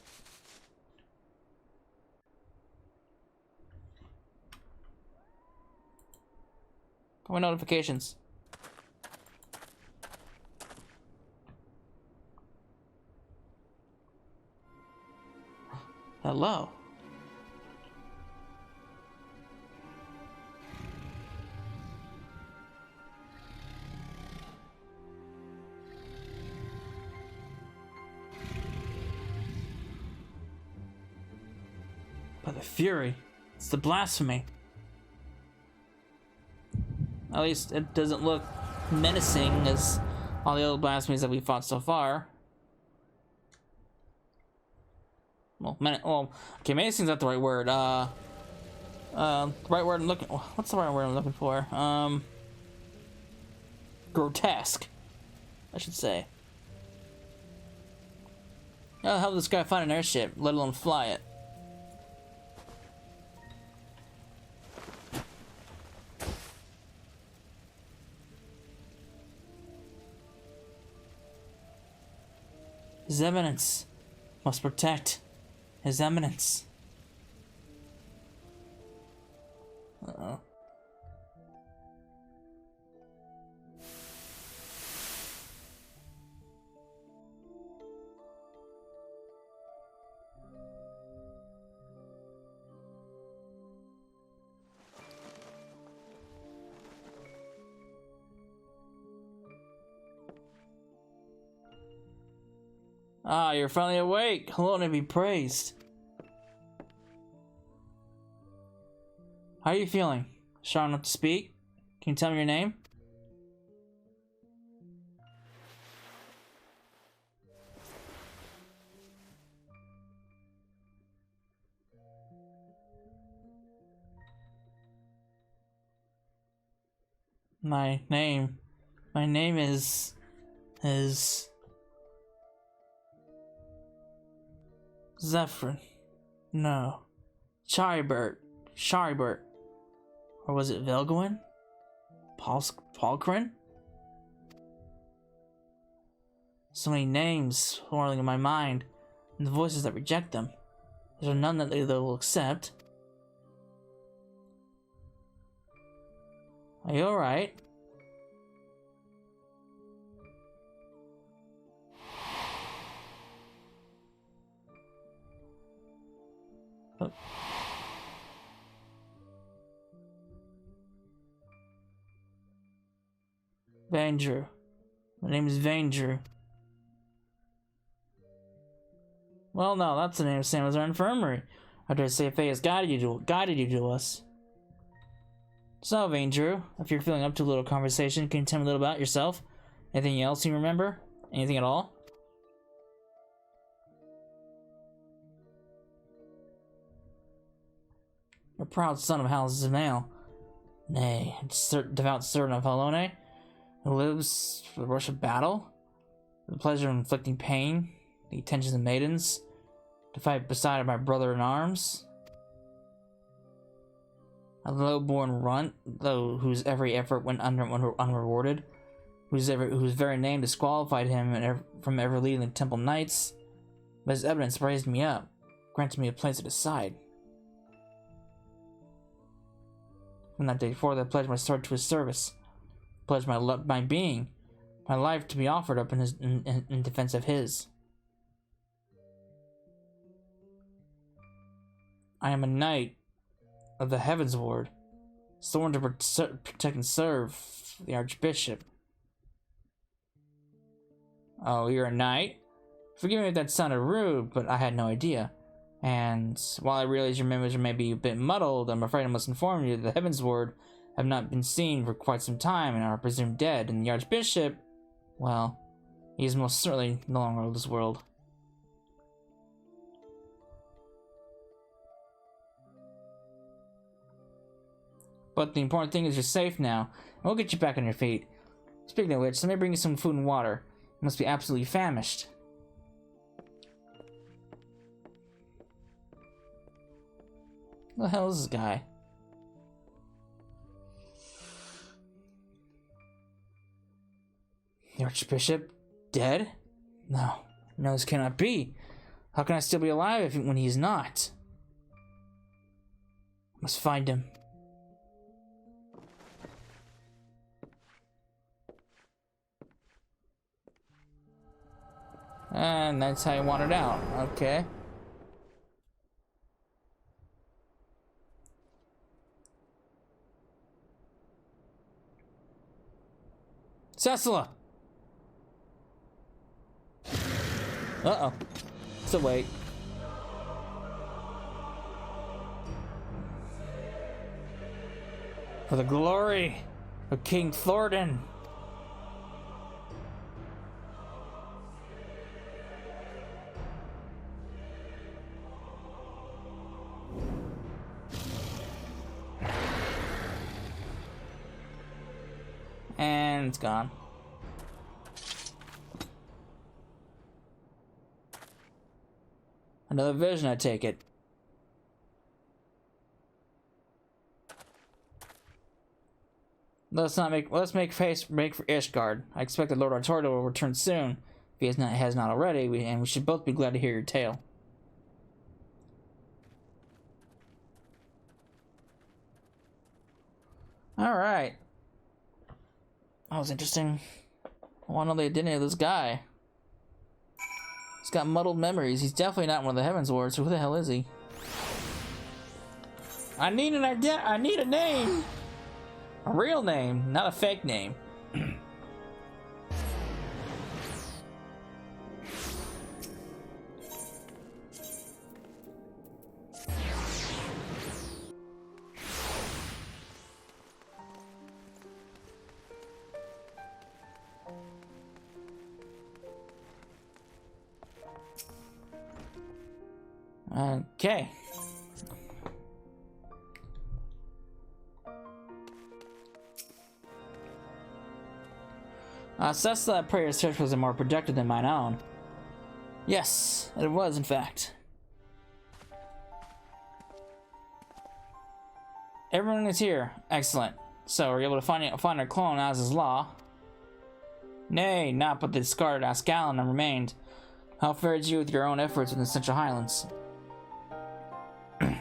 My notifications. Hello. By the Fury. It's the Blasphemy. At least it doesn't look menacing as all the other blasphemies that we fought so far. Well, okay, menacing's not the right word. The right word I'm looking. What's the right word I'm looking for? Grotesque, I should say. How the hell did this guy find an airship, let alone fly it? His Eminence must protect His Eminence. Uh-oh. Ah, you're finally awake. Alone and be praised. How are you feeling? Strong enough to speak? Can you tell me your name? My name is Zephyr. No. Charibert. Or was it Velgoin? Palkrin? So many names swirling in my mind, and the voices that reject them. There are none that they will accept. Are you alright? Oh. Vandrew. My name is Vandrew. Well, no, that's the name of same as our infirmary. I dare say Faye has guided you to us. So, Vandrew, if you're feeling up to a little conversation, can you tell me a little about yourself? Anything else you remember? Anything at all? A proud son of Houses of Nail. Nay, devout servant of Halone, who lives for the rush of battle, for the pleasure of inflicting pain, the attentions of maidens, to fight beside my brother in arms. A low-born runt, though, whose every effort went unrewarded, whose very name disqualified him from ever leading the Temple Knights, but his evidence raised me up, granted me a place at his side. From that day forth, I pledged my sword to his service, pledged my being, my life to be offered up in defense of his. I am a knight of the Heavens Ward, sworn to protect and serve the Archbishop. Oh, you're a knight? Forgive me if that sounded rude, but I had no idea. And while I realize your memories may be a bit muddled, I'm afraid I must inform you that the Heavens Ward have not been seen for quite some time and are presumed dead, and the Archbishop, well, he is most certainly no longer of this world. But the important thing is you're safe now, and we'll get you back on your feet. Speaking of which, let me bring you some food and water. You must be absolutely famished. Who the hell is this guy? The Archbishop? Dead? No, this cannot be. How can I still be alive when he is not? I must find him. And that's how you want it out. Okay. Cecila! Uh-oh. So wait. For the glory of King Thornton. And it's gone. Another vision, I take it. Let's make for Ishgard. I expect that Lord Artordo will return soon, if he has not already, and we should both be glad to hear your tale. Alright. That was interesting. I want to know the identity of this guy. He's got muddled memories. He's definitely not one of the Heavens Wards, so who the hell is he? I need a name! A real name, not a fake name. Okay. Assess that prayer search was more productive than mine own. Yes, it was, in fact. Everyone is here. Excellent. So, were you able to find our clone as is law? Nay, not but the discarded Ascalon remained. How fared you with your own efforts in the Central Highlands?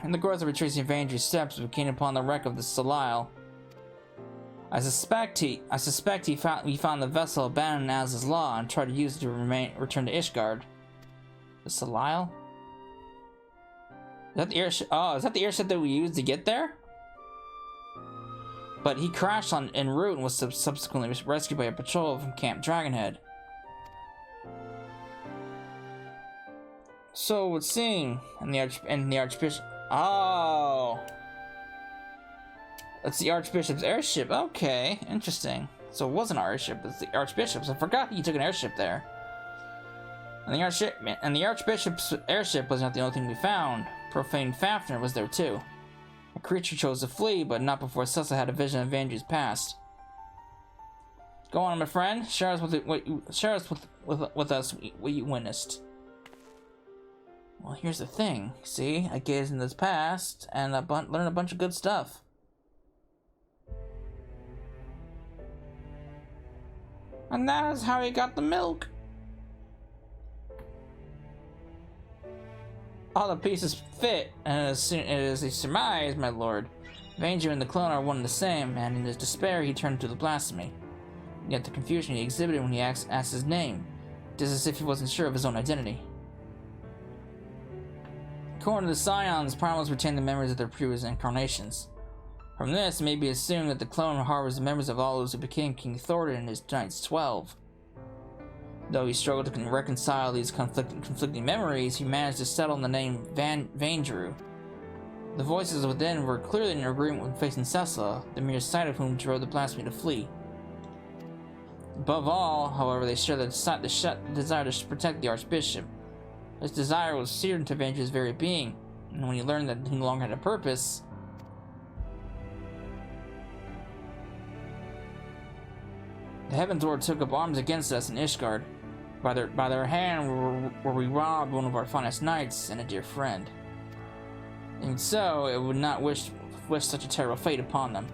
In the course of retracing Vandrew's steps, we came upon the wreck of the Salile. I suspect he found the vessel abandoned as his law and tried to use it to return to Ishgard. The Salile? that the airship? Oh, is that the airship that we used to get there? But he crashed en route and was subsequently rescued by a patrol from Camp Dragonhead. So it would seem, and the Archbishop. Oh, it's the Archbishop's airship. Okay, interesting. So it wasn't our airship; it's the Archbishop's. I forgot he took an airship there. And the Archbishop's airship was not the only thing we found. Profane Fafnir was there too. The creature chose to flee, but not before Cessa had a vision of Vandrew's past. Go on, my friend. Share us with us what you witnessed. Well, here's the thing. See, I gazed into his past and learned a bunch of good stuff. And that is how he got the milk. All the pieces fit, and as he surmised, my lord, Vandrew and the clone are one and the same, and in his despair he turned to the blasphemy. Yet the confusion he exhibited when he asked his name, just as if he wasn't sure of his own identity. According to the Scions, primal's retain the memories of their previous incarnations. From this, it may be assumed that the clone harbors the memories of all those who became King Thordan and his Knights 12. Though he struggled to reconcile these conflicting memories, he managed to settle on the name Vandrew. The voices within were clearly in agreement with facing Cessa, the mere sight of whom drove the blasphemy to flee. Above all, however, they shared the desire to protect the Archbishop. This desire was seared into Vandrew's very being, and when he learned that he no longer had a purpose, the Heaven's Lord took up arms against us in Ishgard. By their hand were we robbed one of our finest knights and a dear friend. And so, it would not wish such a terrible fate upon them.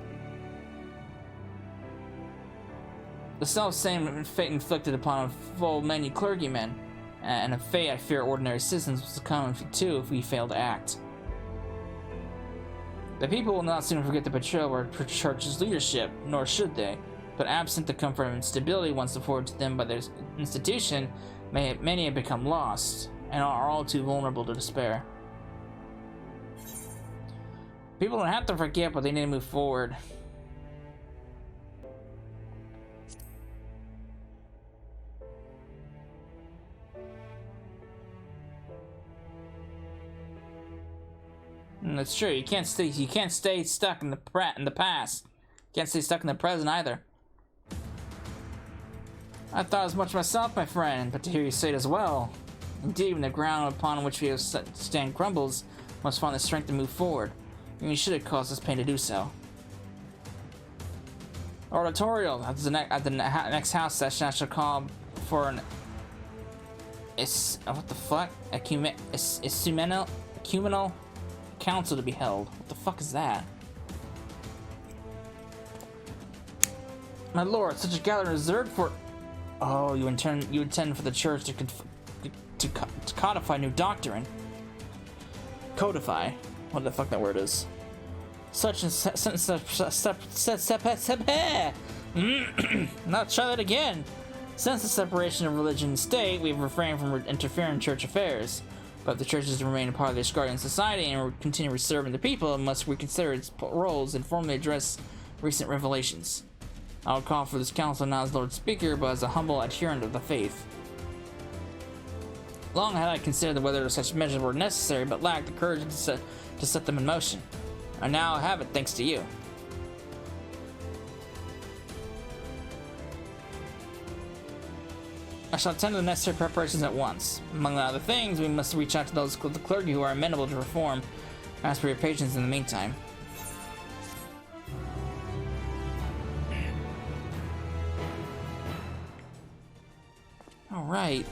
The self-same fate inflicted upon full many clergymen, and a fate I fear ordinary citizens will succumb to if we fail to act. The people will not soon forget the betrayal of our church's leadership, nor should they. But absent the comfort and stability once afforded to them by their institution, many have become lost, and are all too vulnerable to despair. People don't have to forget, but they need to move forward. And that's true. You can't stay stuck in the past. You can't stay stuck in the present either. I thought as much myself, my friend, but to hear you say it as well. Indeed, when the ground upon which we have stand crumbles, must find the strength to move forward. And you should have caused us pain to do so. Oratorial. At the next house session, I shall call for an what the fuck? Ecumenal council to be held. What the fuck is that? My lord, such a gathering reserved for. Oh, you intend for the church to codify new doctrine. Codify. What the fuck that word is. Not try that again. Since the separation of religion and state, we've refrained from interfering in church affairs. But if the church is to remain a part of the Ishgardian society and continue serving the people, it must reconsider its roles and formally address recent revelations. I would call for this council not as Lord Speaker, but as a humble adherent of the faith. Long had I considered whether such measures were necessary, but lacked the courage to set them in motion. I now have it thanks to you. I shall attend to the necessary preparations at once. Among other things, we must reach out to those the clergy who are amenable to reform. Ask for your patience in the meantime. Alright.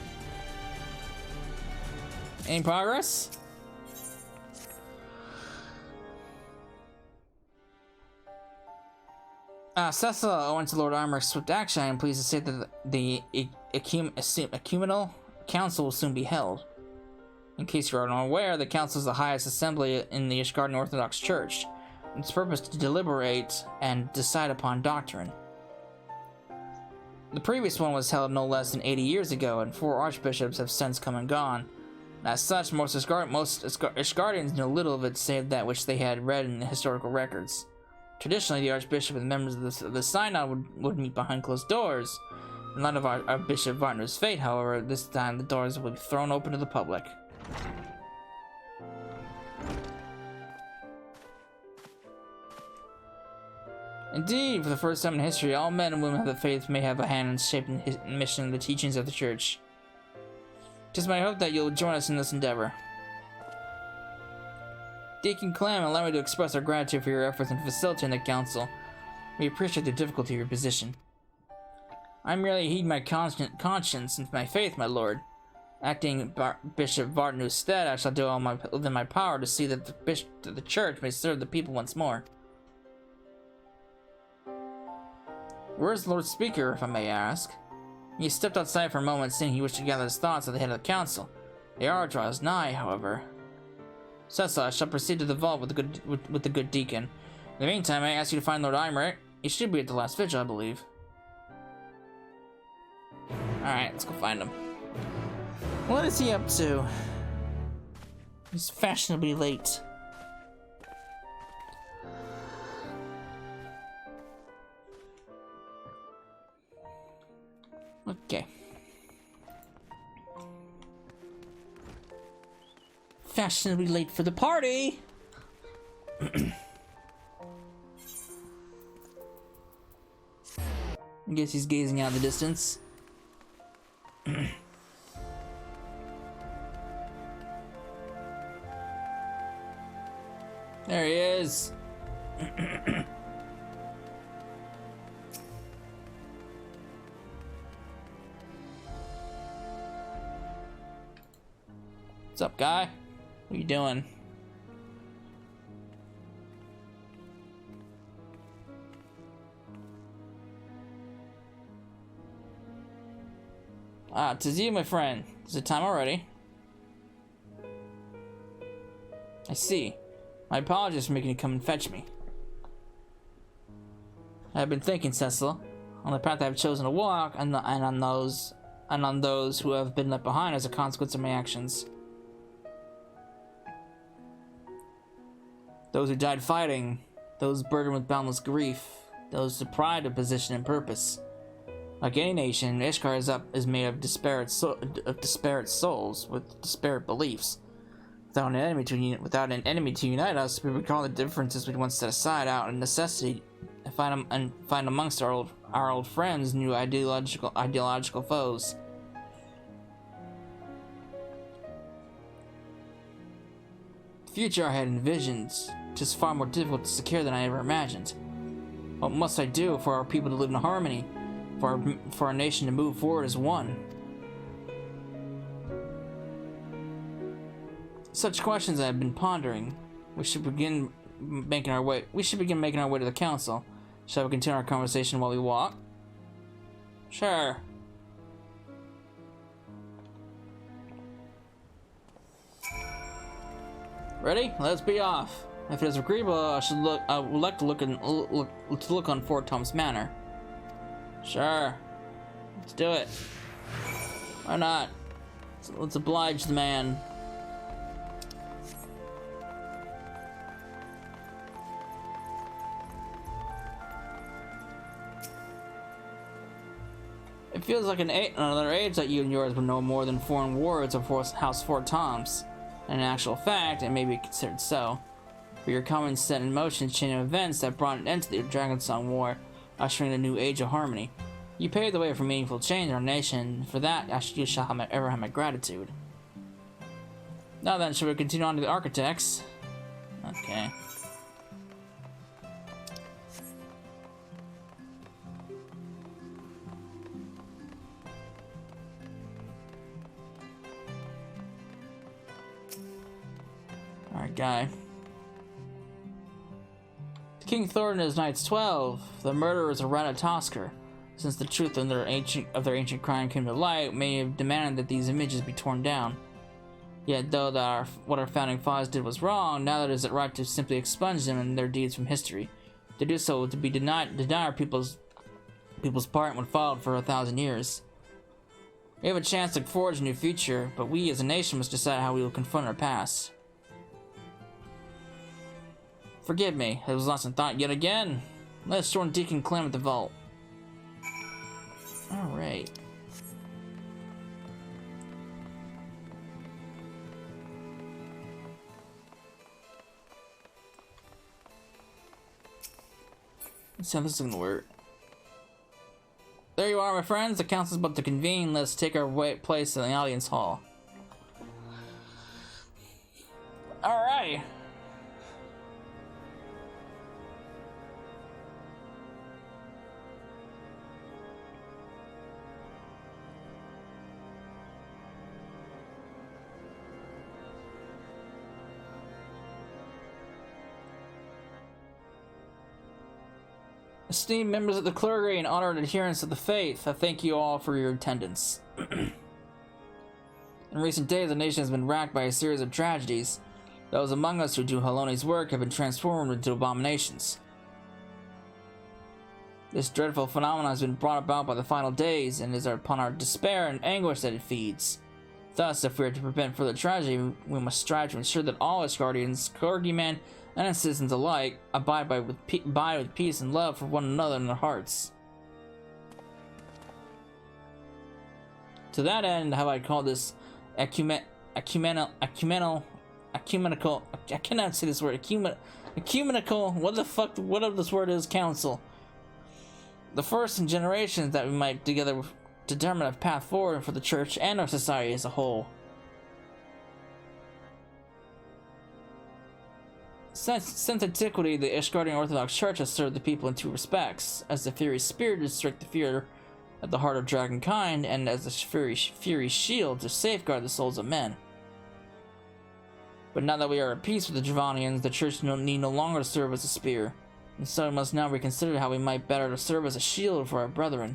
Any progress? Cessa, owing to Lord Armor's swift action, I am pleased to say that the Ecumenal Council will soon be held. In case you are unaware, the Council is the highest assembly in the Ishgardian Orthodox Church. Its purpose is to deliberate and decide upon doctrine. The previous one was held no less than 80 years ago, and 4 archbishops have since come and gone. As such, most Ishgardians knew little of it save that which they had read in the historical records. Traditionally, the Archbishop and members of the Synod would meet behind closed doors. In light of our Bishop Vartner's fate, however, this time the doors would be thrown open to the public. Indeed, for the first time in history, all men and women of the faith may have a hand in shaping the mission and the teachings of the Church. It is my hope that you'll join us in this endeavor. Deacon Clem, allow me to express our gratitude for your efforts in facilitating the council. We appreciate the difficulty of your position. I merely heed my conscience and my faith, my lord. Acting Bishop Vartner's stead, I shall do all within my power to see that the Church may serve the people once more. Where is the Lord Speaker, if I may ask? He stepped outside for a moment, saying he wished to gather his thoughts at the head of the council. The hour draws nigh, however. Cessa, I shall proceed to the vault with the good deacon. In the meantime, I ask you to find Lord Eimerick. He should be at the last vigil, I believe. Alright, let's go find him. What is he up to? He's fashionably late. Okay. Fashionably late for the party! I guess he's gazing out in the distance. There he is. What's up, guy? What are you doing? Ah, 'tis you, my friend. Is it time already? I see. My apologies for making you come and fetch me. I have been thinking, Cecil, on the path I have chosen to walk, and on those who have been left behind as a consequence of my actions. Those who died fighting, those burdened with boundless grief, those deprived of position and purpose. Like any nation, Ishgard is made of disparate souls with disparate beliefs. Without an enemy to unite us, we recall the differences we once set aside out of necessity, and find amongst our old friends new ideological foes. The future I had envisioned, 'tis far more difficult to secure than I ever imagined. What must I do for our people to live in harmony? For our nation to move forward as one? Such questions I have been pondering. We should begin making our way to the council. Shall we continue our conversation while we walk? Sure. Ready? Let's be off. If it is agreeable, I would like to look on Fort Tom's Manor. Sure. Let's do it. Why not? Let's oblige the man. It feels like another age that you and yours would know more than foreign words of House Fort Tom's. And in actual fact, it may be considered so. For your comments set in motion a chain of events that brought an end to the Dragonsong War, ushering a new age of harmony. You paved the way for meaningful change in our nation, and for that you shall ever have my gratitude. Now then, shall we continue on to the architects? Okay. Alright, guy. King Thornton and his Knights 12, the murderers of Ratatoskr. Since the truth of their ancient crime came to light, may have demanded that these images be torn down. Yet, though what our founding fathers did was wrong, now that it is right to simply expunge them and their deeds from history. To do so would be deny our people's pardon when followed for 1,000 years. We have a chance to forge a new future, but we as a nation must decide how we will confront our past. Forgive me, I was lost in thought yet again. Let us join Deacon Clem at the vault. Alright. Let's see how this is gonna work. There you are, my friends. The council's about to convene. Let's take our place in the audience hall. Alright. Esteemed members of the clergy and honored adherents of the faith, I thank you all for your attendance. In recent days, the nation has been racked by a series of tragedies. Those among us who do Haloni's work have been transformed into abominations. This dreadful phenomenon has been brought about by the final days, and is upon our despair and anguish that it feeds. Thus, if we are to prevent further tragedy, we must strive to ensure that all Ishgardians, clergymen, and citizens alike abide with peace and love for one another in their hearts. To that end, have I called this ecumenical, I cannot say this word, ecumenical, what the fuck, whatever this word is, council. The first in generations that we might together determine a path forward for the church and our society as a whole. Since antiquity, the Ishgardian Orthodox Church has served the people in two respects: as the Fury's Spear to strike the fear at the heart of dragonkind, and as the Fury's Shield to safeguard the souls of men. But now that we are at peace with the Dravanians, the Church need no longer serve as a spear. Instead, we must now reconsider how we might better serve as a shield for our brethren.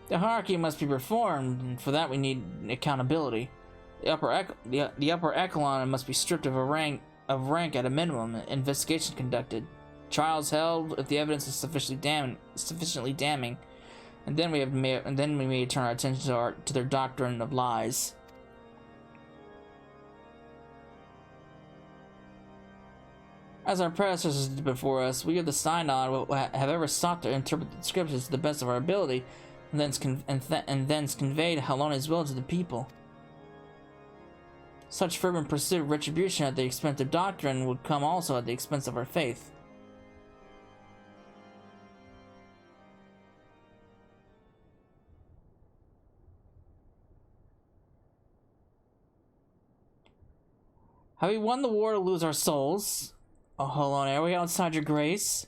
The hierarchy must be reformed, and for that we need accountability. The upper echelon must be stripped of rank at a minimum, investigation conducted, trials held if the evidence is sufficiently damning, and then we may turn our attention to their doctrine of lies. As our predecessors did before us, we of the Synod have ever sought to interpret the scriptures to the best of our ability, and thence convey Haloni's will to the people. Such fervent pursuit of retribution at the expense of doctrine would come also at the expense of our faith. Have we won the war to lose our souls? Oh, hold on, are we outside your grace?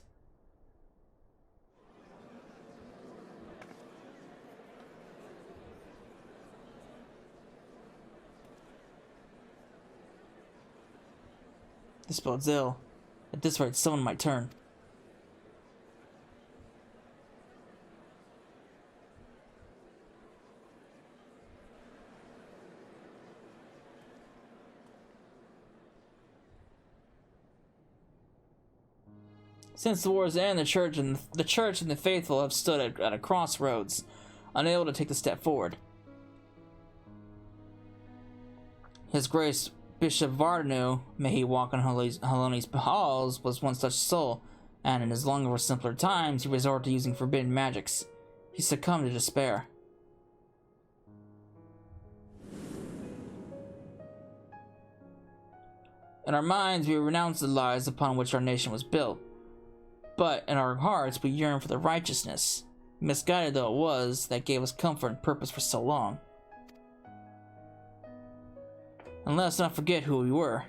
This bodes ill. At this rate, someone might turn. Since the war's end, the church and the faithful have stood at a crossroads, unable to take the step forward. His Grace Bishop Vardanu, may he walk on Haloni's halls, was one such soul, and in his longer or simpler times, he resorted to using forbidden magics. He succumbed to despair. In our minds, we renounce the lies upon which our nation was built, but in our hearts, we yearn for the righteousness, misguided though it was, that gave us comfort and purpose for so long. And let us not forget who we were.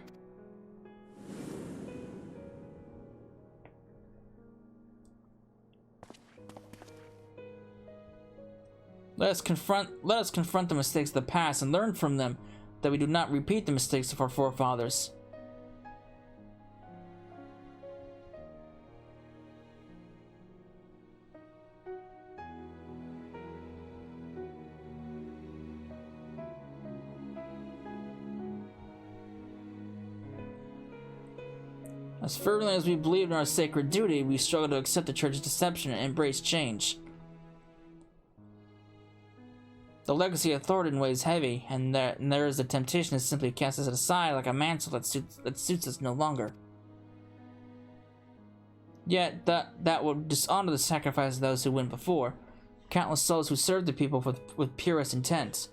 Let us confront the mistakes of the past and learn from them, that we do not repeat the mistakes of our forefathers. As fervently as we believe in our sacred duty, we struggle to accept the Church's deception and embrace change. The legacy of Thornton weighs heavy, and there is a temptation to simply cast it aside like a mantle that suits us no longer. Yet that would dishonor the sacrifice of those who went before, countless souls who served the people with purest intent.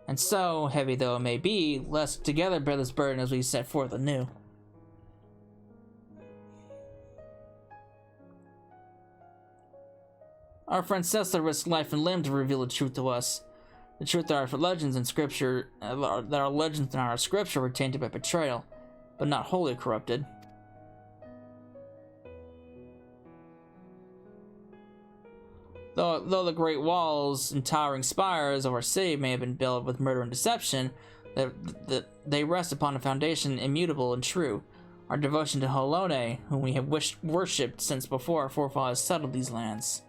And so, heavy though it may be, let's together bear this burden as we set forth anew. Our friend Cecil risked life and limb to reveal the truth to us. The truth that our legends in scripture, that our legends in our scripture were tainted by betrayal, but not wholly corrupted. Though the great walls and towering spires of our city may have been built with murder and deception, they rest upon a foundation immutable and true. Our devotion to Holone, whom we have worshipped since before our forefathers settled these lands.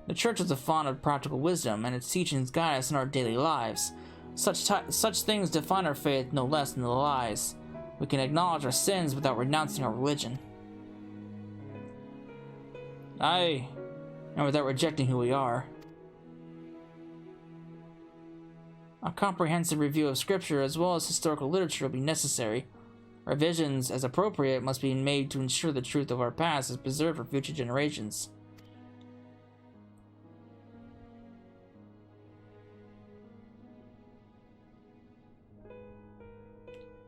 The Church is a font of practical wisdom, and its teachings guide us in our daily lives. Such things define our faith no less than the lies. We can acknowledge our sins without renouncing our religion. Aye, and without rejecting who we are. A comprehensive review of scripture as well as historical literature will be necessary. Revisions, as appropriate, must be made to ensure the truth of our past is preserved for future generations.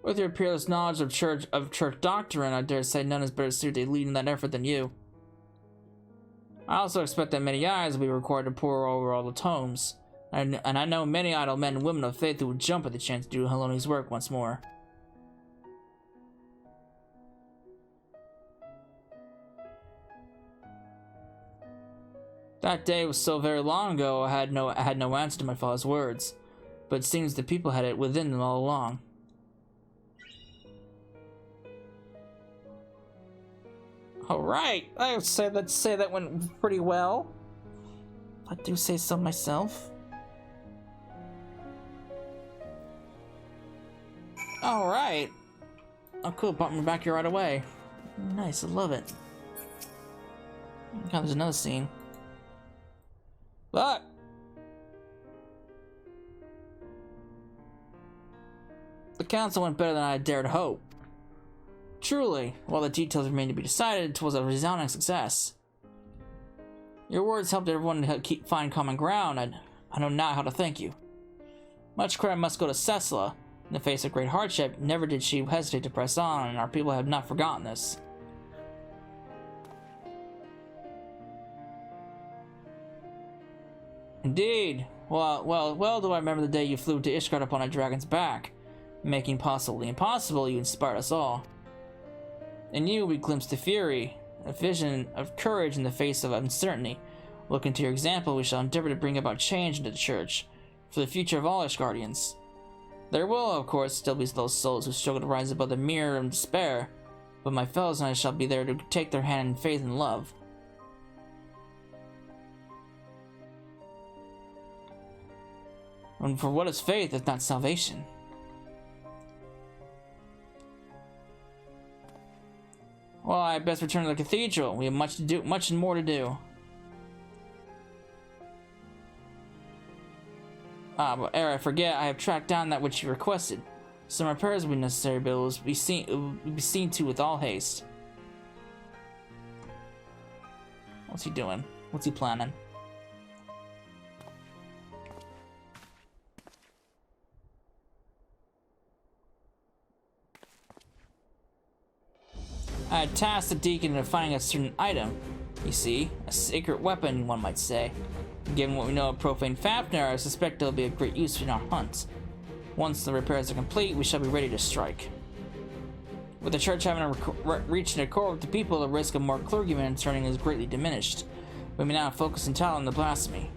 With your peerless knowledge of church doctrine, I dare say none is better suited to leading that effort than you. I also expect that many eyes will be required to pore over all the tomes, and I know many idle men and women of faith who would jump at the chance to do Halone's work once more. That day was so very long ago, I had no answer to my father's words, but it seems the people had it within them all along. Alright, I would say that went pretty well. I do say so myself. Alright. Oh cool, brought me back here right away. Nice, I love it. God, there's another scene. But the council went better than I dared hope. Truly, while the details remain to be decided, it was a resounding success. Your words helped everyone to find common ground, and I know now how to thank you. Much credit must go to Cecila. In the face of great hardship, never did she hesitate to press on, and our people have not forgotten this. Indeed. Well do I remember the day you flew to Ishgard upon a dragon's back. Making possible the impossible, you inspired us all. In you, we glimpsed the fury, a vision of courage in the face of uncertainty. Looking to your example, we shall endeavor to bring about change into the church, for the future of all Ishgardians. There will, of course, still be those souls who struggle to rise above the mirror of despair, but my fellows and I shall be there to take their hand in faith and love. And for what is faith if not salvation? Well, I best return to the cathedral. We have much and more to do. But ere I forget, I have tracked down that which you requested. Some repairs will be necessary, but it will be seen to with all haste. What's he doing? What's he planning? I had tasked the deacon in finding a certain item. You see, a sacred weapon, one might say. Given what we know of profane Fafnir, I suspect it'll be of great use in our hunt. Once the repairs are complete, we shall be ready to strike. With the church having reached an accord with the people, the risk of more clergymen turning is greatly diminished. We may now focus entirely on the blasphemy.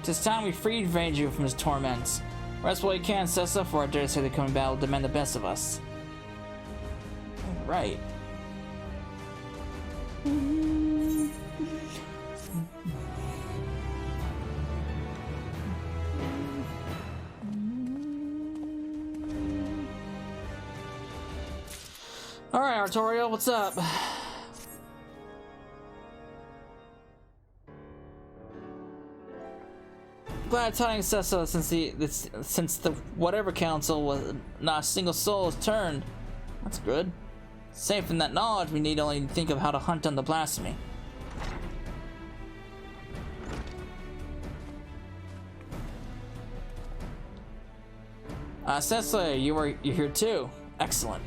'Tis time we freed Vanju from his torments. Rest while you can, Cessa, for I dare say the coming battle will demand the best of us. Right. Alright, Artorial, what's up? glad tidings says so, since the whatever council was not a single soul has turned. That's good. Safe in that knowledge, we need only think of how to hunt down the blasphemy. Sensei, you're here too. Excellent.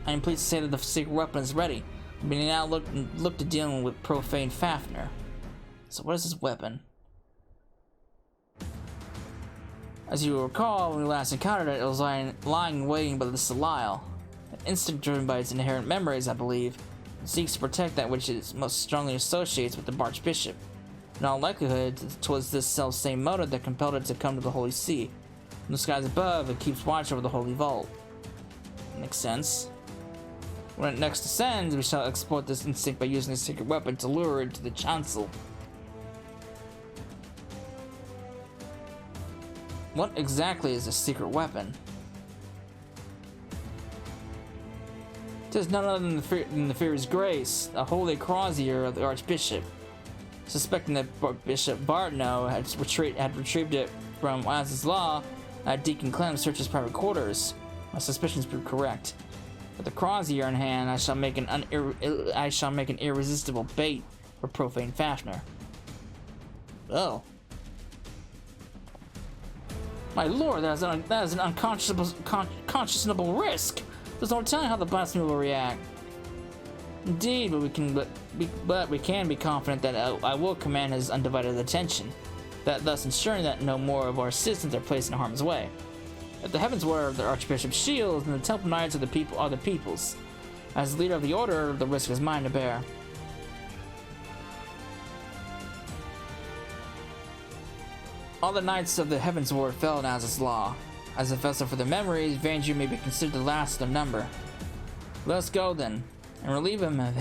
I am pleased to say that the secret weapon is ready. We now look to dealing with profane Fafnir. So what is this weapon? As you will recall, when we last encountered it, it was lying waiting by the Salile. An instinct driven by its inherent memories, I believe. It seeks to protect that which it most strongly associates with the Archbishop. In all likelihood, it was this self-same motive that compelled it to come to the Holy See. In the skies above, it keeps watch over the Holy Vault. Makes sense. When it next descends, we shall exploit this instinct by using a secret weapon to lure it to the chancel. What exactly is a secret weapon? It is none other than the Fear's Grace, a holy crozier of the Archbishop. Suspecting that Bishop Bartno had retrieved it from Waz's Law, Deacon Clem searched his private quarters. My suspicions proved correct. With the crozier in hand, I shall make an irresistible bait for profane Fafnir. Oh. My lord, that is an unconscionable risk. There's no telling how the blasphemy will react. Indeed, but we can be confident that I will command his undivided attention, thus ensuring that no more of our citizens are placed in harm's way. If the heavens were the Archbishop's shield, then the Temple Knights are the people's. As leader of the Order, the risk is mine to bear. All the Knights of the Heavens Ward fell in Az's Law. As a vessel for their memories, Vanju may be considered the last of their number. Let us go then, and relieve him of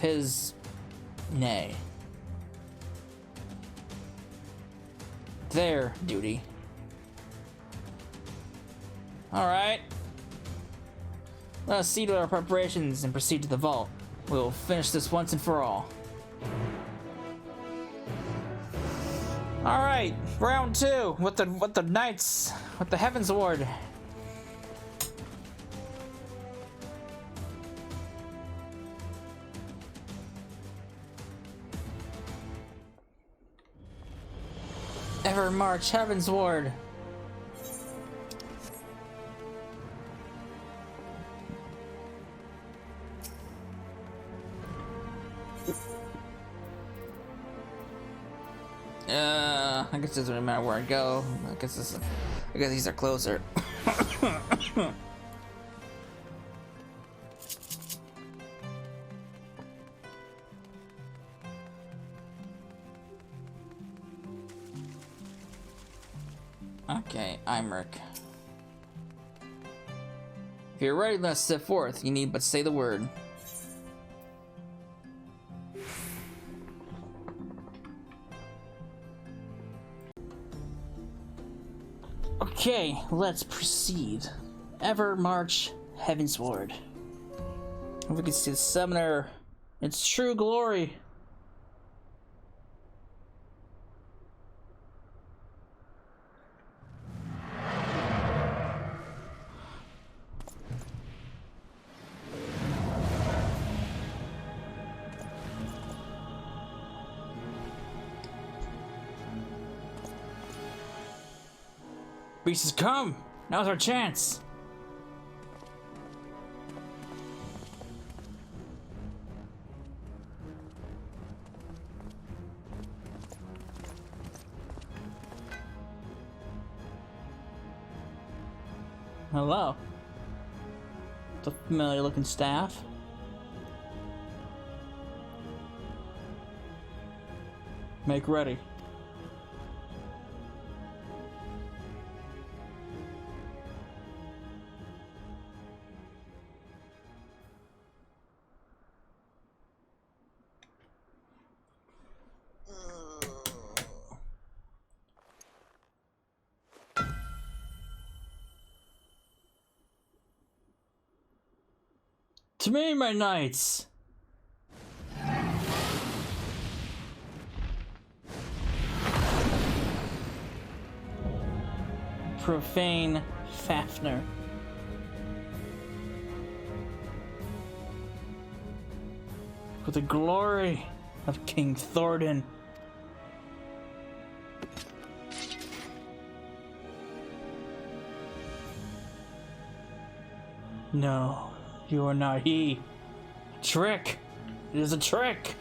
his nay. Their duty. Alright. Let us see to our preparations and proceed to the vault. We will finish this once and for all. Alright, round 2 with the Knights, with the Heavens Ward. Ever march, Heavens Ward. I guess it doesn't matter where I go. I guess these are closer. Okay, Imric. If you're ready, let's step forth. You need but say the word. Okay, let's proceed. Ever march, Heaven's Ward. We can see the summoner in its true glory. Beast has come! Now's our chance! Hello. It's a familiar looking staff. Make ready. To me, my knights! profane Fafnir. For the glory of King Thordan. No, you are not he. Trick! It is a trick!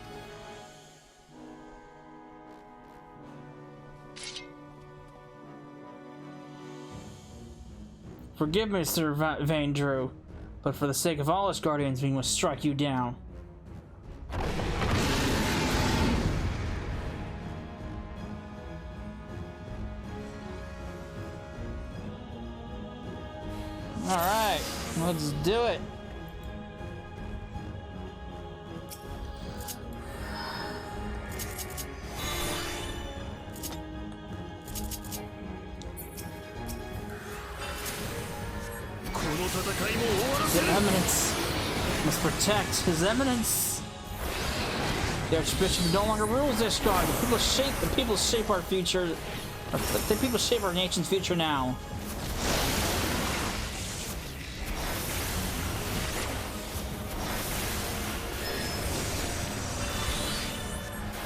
Forgive me, Sir Vandrew, but for the sake of all us guardians, we must strike you down. Alright, let's do it. His Eminence must protect His Eminence. The Archbishop no longer rules Ishgard. The people shape our future. The people shape our nation's future now.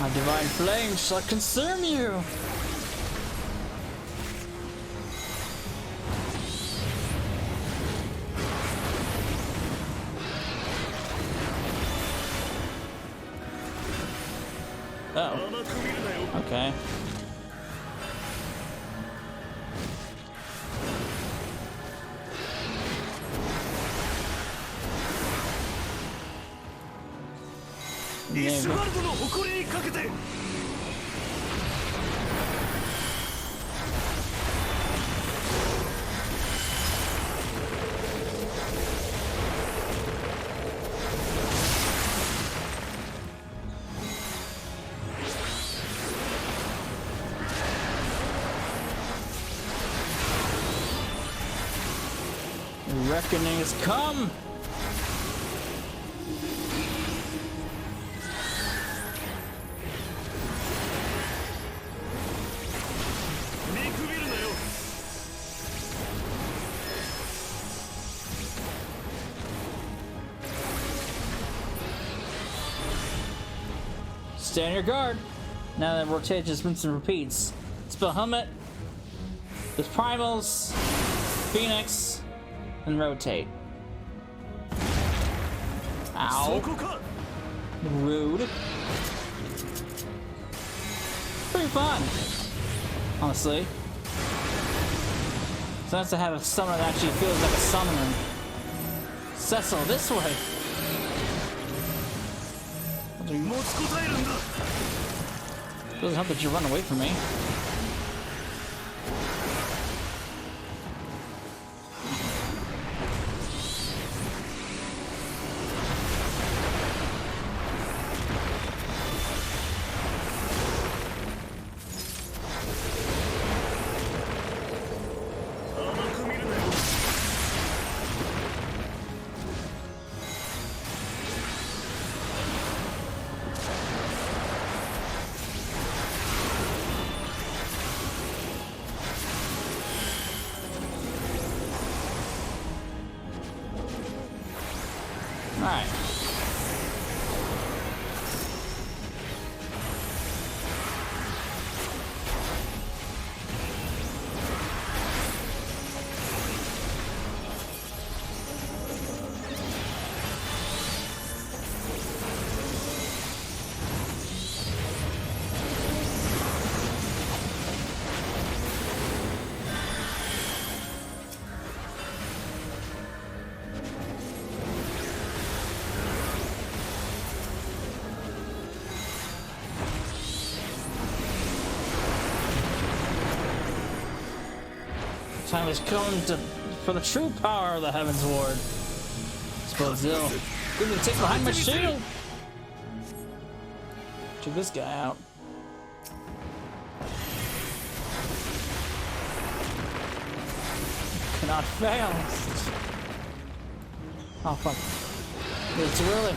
My divine flame shall consume you. Oh. Okay. Ishgardの誇りにかけて。Reckoning has come. Stay on your guard. Now that rotate just rinse and repeats. Spell helmet. There's primals, Phoenix, and rotate. Ow. Rude. Pretty fun, honestly. It's nice to have a summoner that actually feels like a summoner. Cecil, this way. Doesn't help that you run away from me. Alright. Time has come for the true power of the Heaven's Ward. Suppose ill. Good to take behind my shield. Check this guy out. Cannot fail. Oh fuck. It's too early.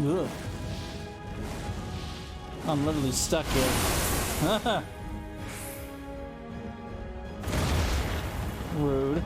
Ugh. I'm literally stuck here. Rude.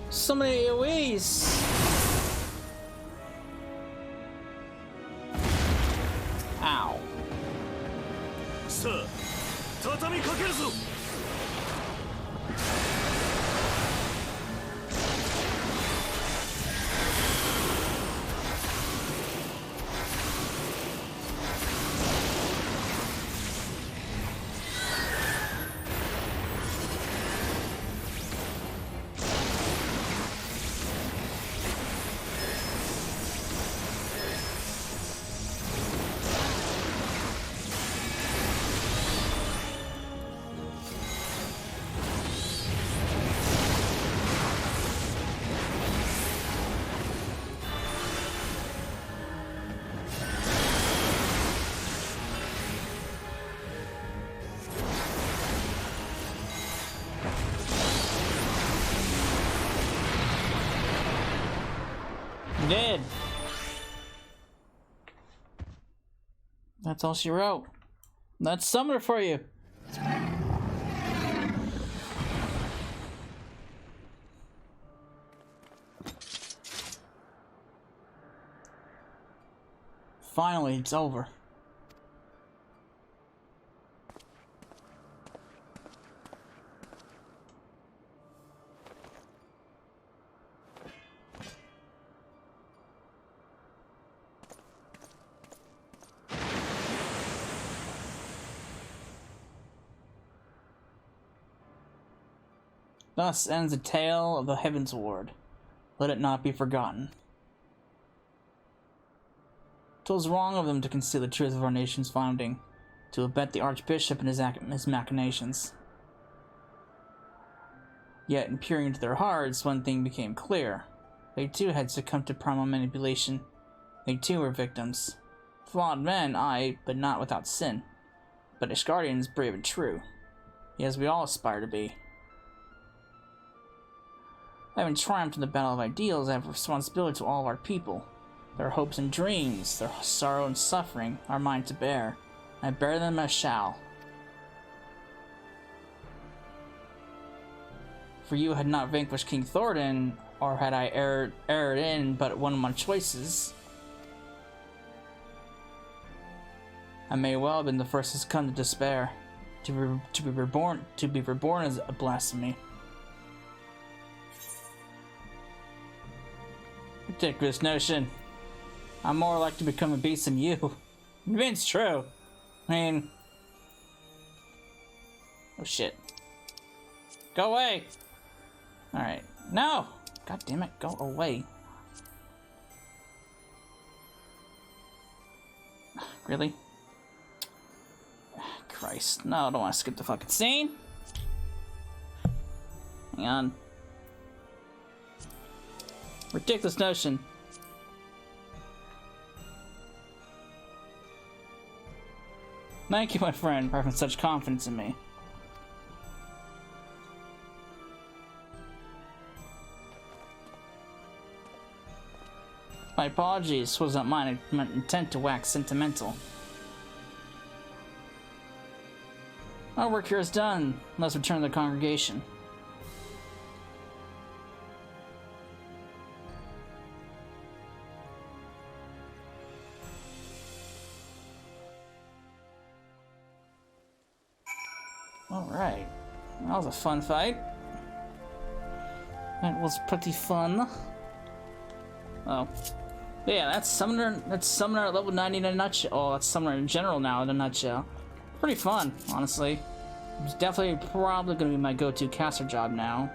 So many AoEs. Ow. さあ、畳みかけるぞ。Dead. That's all she wrote. That's Summer for you. Finally, it's over. Thus ends the tale of the Heavens Ward. Let it not be forgotten. 'Twas wrong of them to conceal the truth of our nation's founding, to abet the Archbishop and his machinations. Yet, in peering into their hearts, one thing became clear. They too had succumbed to primal manipulation. They too were victims. Flawed men, aye, but not without sin. But Ishgardian is brave and true, as we all aspire to be. Having triumphed in the battle of ideals, I have a responsibility to all of our people. Their hopes and dreams, their sorrow and suffering are mine to bear. I bear them as shall. For you had not vanquished King Thoradin, or had I erred in but one of my choices, I may well have been the first to succumb to despair, to be reborn as a blasphemy. Ridiculous notion. I'm more likely to become a beast than you. It's true. I mean... Oh shit. Go away! Alright. No! God damn it, go away. Really? Christ. No, I don't want to skip the fucking scene. Hang on. Ridiculous notion. Thank you, my friend, for having such confidence in me. My apologies, was not my intent to wax sentimental. Our work here is done. Let's return to the congregation. Alright. That was a fun fight. It was pretty fun. Oh. But yeah, that's Summoner at level 90 in a nutshell. Oh, that's Summoner in general now in a nutshell. Pretty fun, honestly. It's definitely probably going to be my go-to caster job now.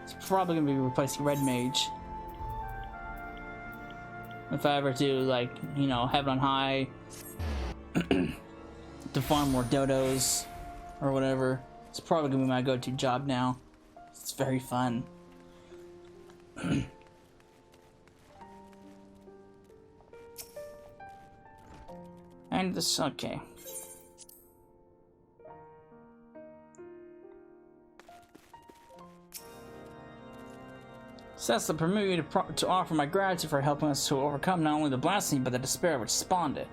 It's probably going to be replacing Red Mage. If I ever do, like, you know, Heaven on High, to farm more dodos, or whatever. It's probably going to be my go-to job now. It's very fun. And this, okay. Cecil, permit me to offer my gratitude for helping us to overcome not only the blasphemy, but the despair which spawned it.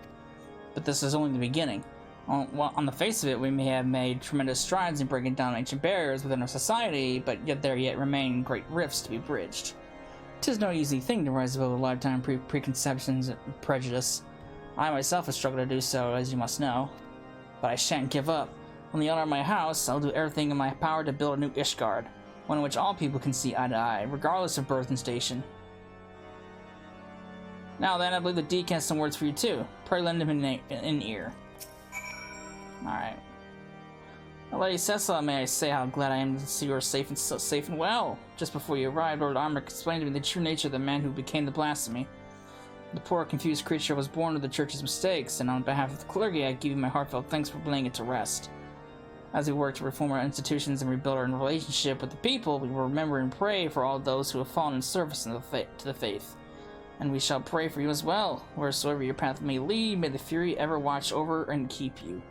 But this is only the beginning. On the face of it, we may have made tremendous strides in breaking down ancient barriers within our society, but yet there remain great rifts to be bridged. 'Tis no easy thing to rise above a lifetime preconceptions and prejudice. I myself have struggled to do so, as you must know. But I shan't give up. On the honor of my house, I'll do everything in my power to build a new Ishgard, one in which all people can see eye to eye, regardless of birth and station. Now then, I believe the Deacon has some words for you too. Pray lend him an ear. Alright. Lady Cecil, may I say how glad I am to see you are safe and well. Just before you arrived, Lord Armor explained to me the true nature of the man who became the blasphemy. The poor, confused creature was born with the church's mistakes, and on behalf of the clergy, I give you my heartfelt thanks for laying it to rest. As we work to reform our institutions and rebuild our relationship with the people, we will remember and pray for all those who have fallen in service to the faith. And we shall pray for you as well. Wheresoever your path may lead, may the Fury ever watch over and keep you.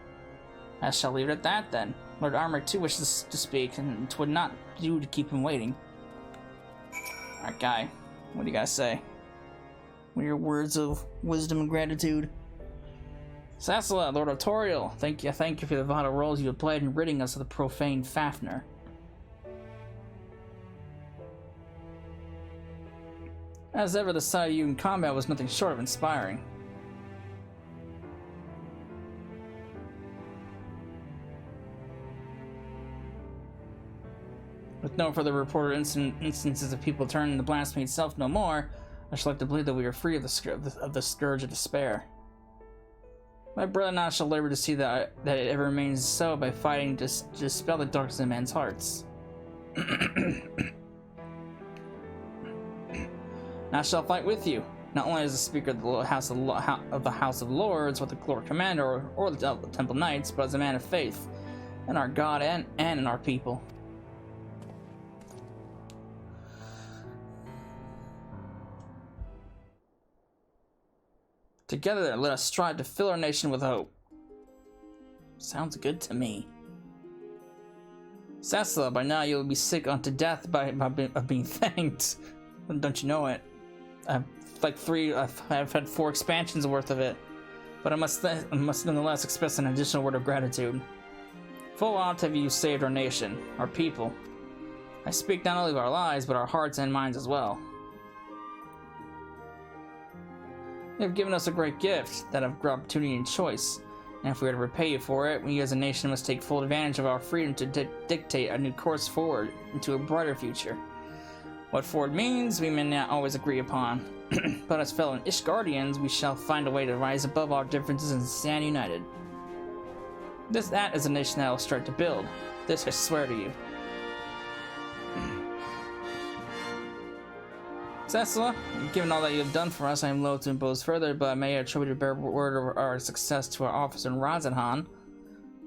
I shall leave it at that, then. Lord Armor too wishes to speak, and it would not do to keep him waiting. Alright, guy. What do you guys say? What are your words of wisdom and gratitude? Sassala, Lord of Toriel, thank you for the vital roles you have played in ridding us of the profane Fafnir. As ever, the sight of you in combat was nothing short of inspiring. With no further reported instances of people turning the blasphemy itself no more, I should like to believe that we are free of the scourge of despair. My brother and I shall labor to see that it ever remains so by fighting to dispel the darkness in men's hearts. And I shall fight with you, not only as a speaker of the House of Lords, or the Lord Commander, or the Temple Knights, but as a man of faith, in our God and in our people. Together, let us strive to fill our nation with hope. Sounds good to me. Sassala, by now you will be sick unto death of being thanked. Don't you know it? I've had 4 expansions worth of it. But I must nonetheless express an additional word of gratitude. Full out have you saved our nation, our people. I speak not only of our lives, but our hearts and minds as well. You have given us a great gift, that of opportunity and choice, and if we are to repay you for it, we as a nation must take full advantage of our freedom to dictate a new course forward into a brighter future. What forward means, we may not always agree upon, but as fellow Ishgardians, we shall find a way to rise above our differences and stand united. That is a nation that I will start to build. This I swear to you. Cecilla, given all that you have done for us, I am loath to impose further, but may I attribute a bare word of our success to our officer in Razanhan.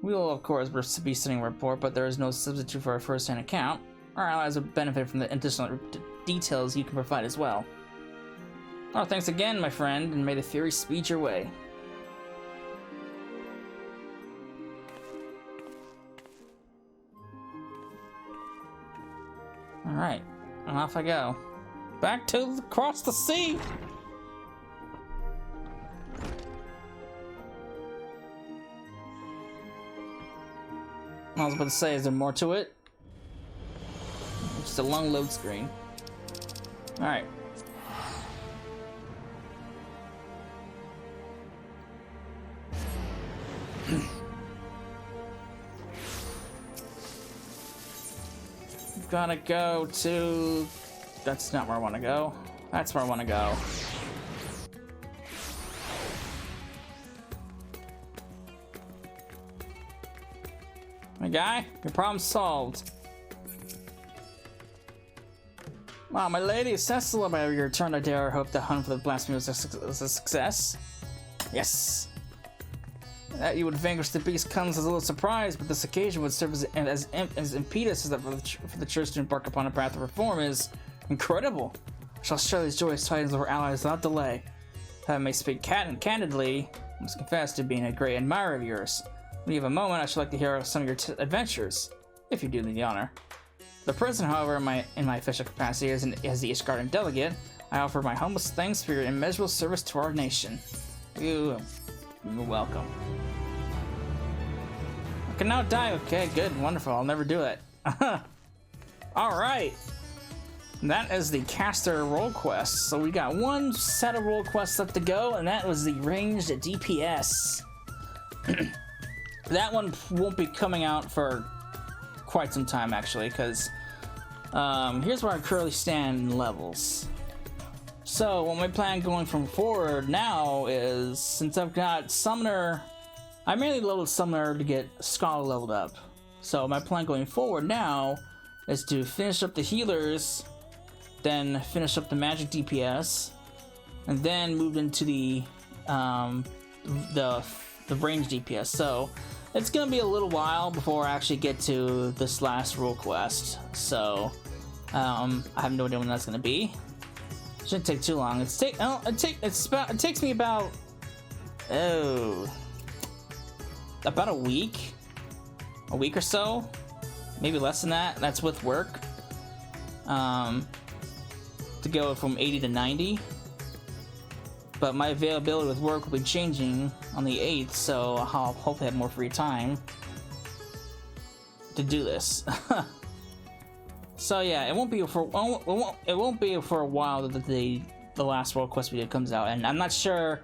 We will, of course, be sending a report, but there is no substitute for a first-hand account. Our allies would benefit from the additional details you can provide as well. Oh, thanks again, my friend, and may the Fury speed your way. Alright, and off I go. Back to across the sea! I was about to say, is there more to it? Just a long load screen. Alright. Gotta go to... That's not where I want to go. That's where I want to go. My guy, your problem's solved. Wow, my lady, Cecilla, by your return, I dare hope the hunt for the Blasphemy was a success. Yes. That you would vanquish the beast comes as a little surprise, but this occasion would serve as impetus for the church to embark upon a path of reform is incredible. I shall share these joyous tidings with our allies without delay. If I may speak candidly, I must confess to being a great admirer of yours. When you have a moment, I should like to hear some of your adventures, if you do me the honor. The present, however, in my official capacity as the Ishgard delegate, I offer my humblest thanks for your immeasurable service to our nation. You're welcome. I can now die. Okay, good, wonderful. I'll never do it. Alright. That is the caster role quest. So we got one set of role quests left to go, and that was the ranged DPS. That one won't be coming out for quite some time, actually, because here's where I currently stand in levels. So what my plan going from forward now is, since I've got Summoner, I mainly leveled Summoner to get Scholar leveled up. So my plan going forward now is to finish up the healers, then finish up the magic DPS, and then move into the range DPS. So it's gonna be a little while before I actually get to this last role quest. So I have no idea when that's gonna be. Shouldn't take too long. It takes me about a week or so, maybe less than that. That's with work. To go from 80 to 90. But my availability with work will be changing on the 8th, so I'll hopefully have more free time to do this. So yeah, it won't be for a while that the last world quest video comes out, and I'm not sure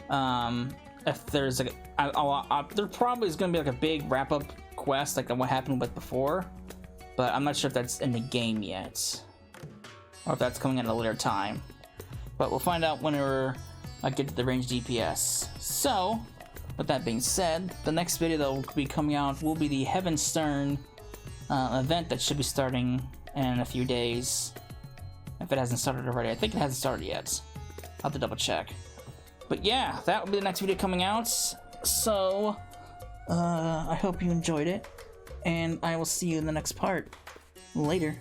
if there's there probably is going to be like a big wrap up quest like what happened with before, but I'm not sure if that's in the game yet or if that's coming at a later time. But we'll find out whenever I get to the range DPS. So, with that being said, the next video that will be coming out will be the Heavenstern event that should be starting in a few days. If it hasn't started already. I think it hasn't started yet. I'll have to double check. But yeah, that will be the next video coming out. So, I hope you enjoyed it. And I will see you in the next part. Later.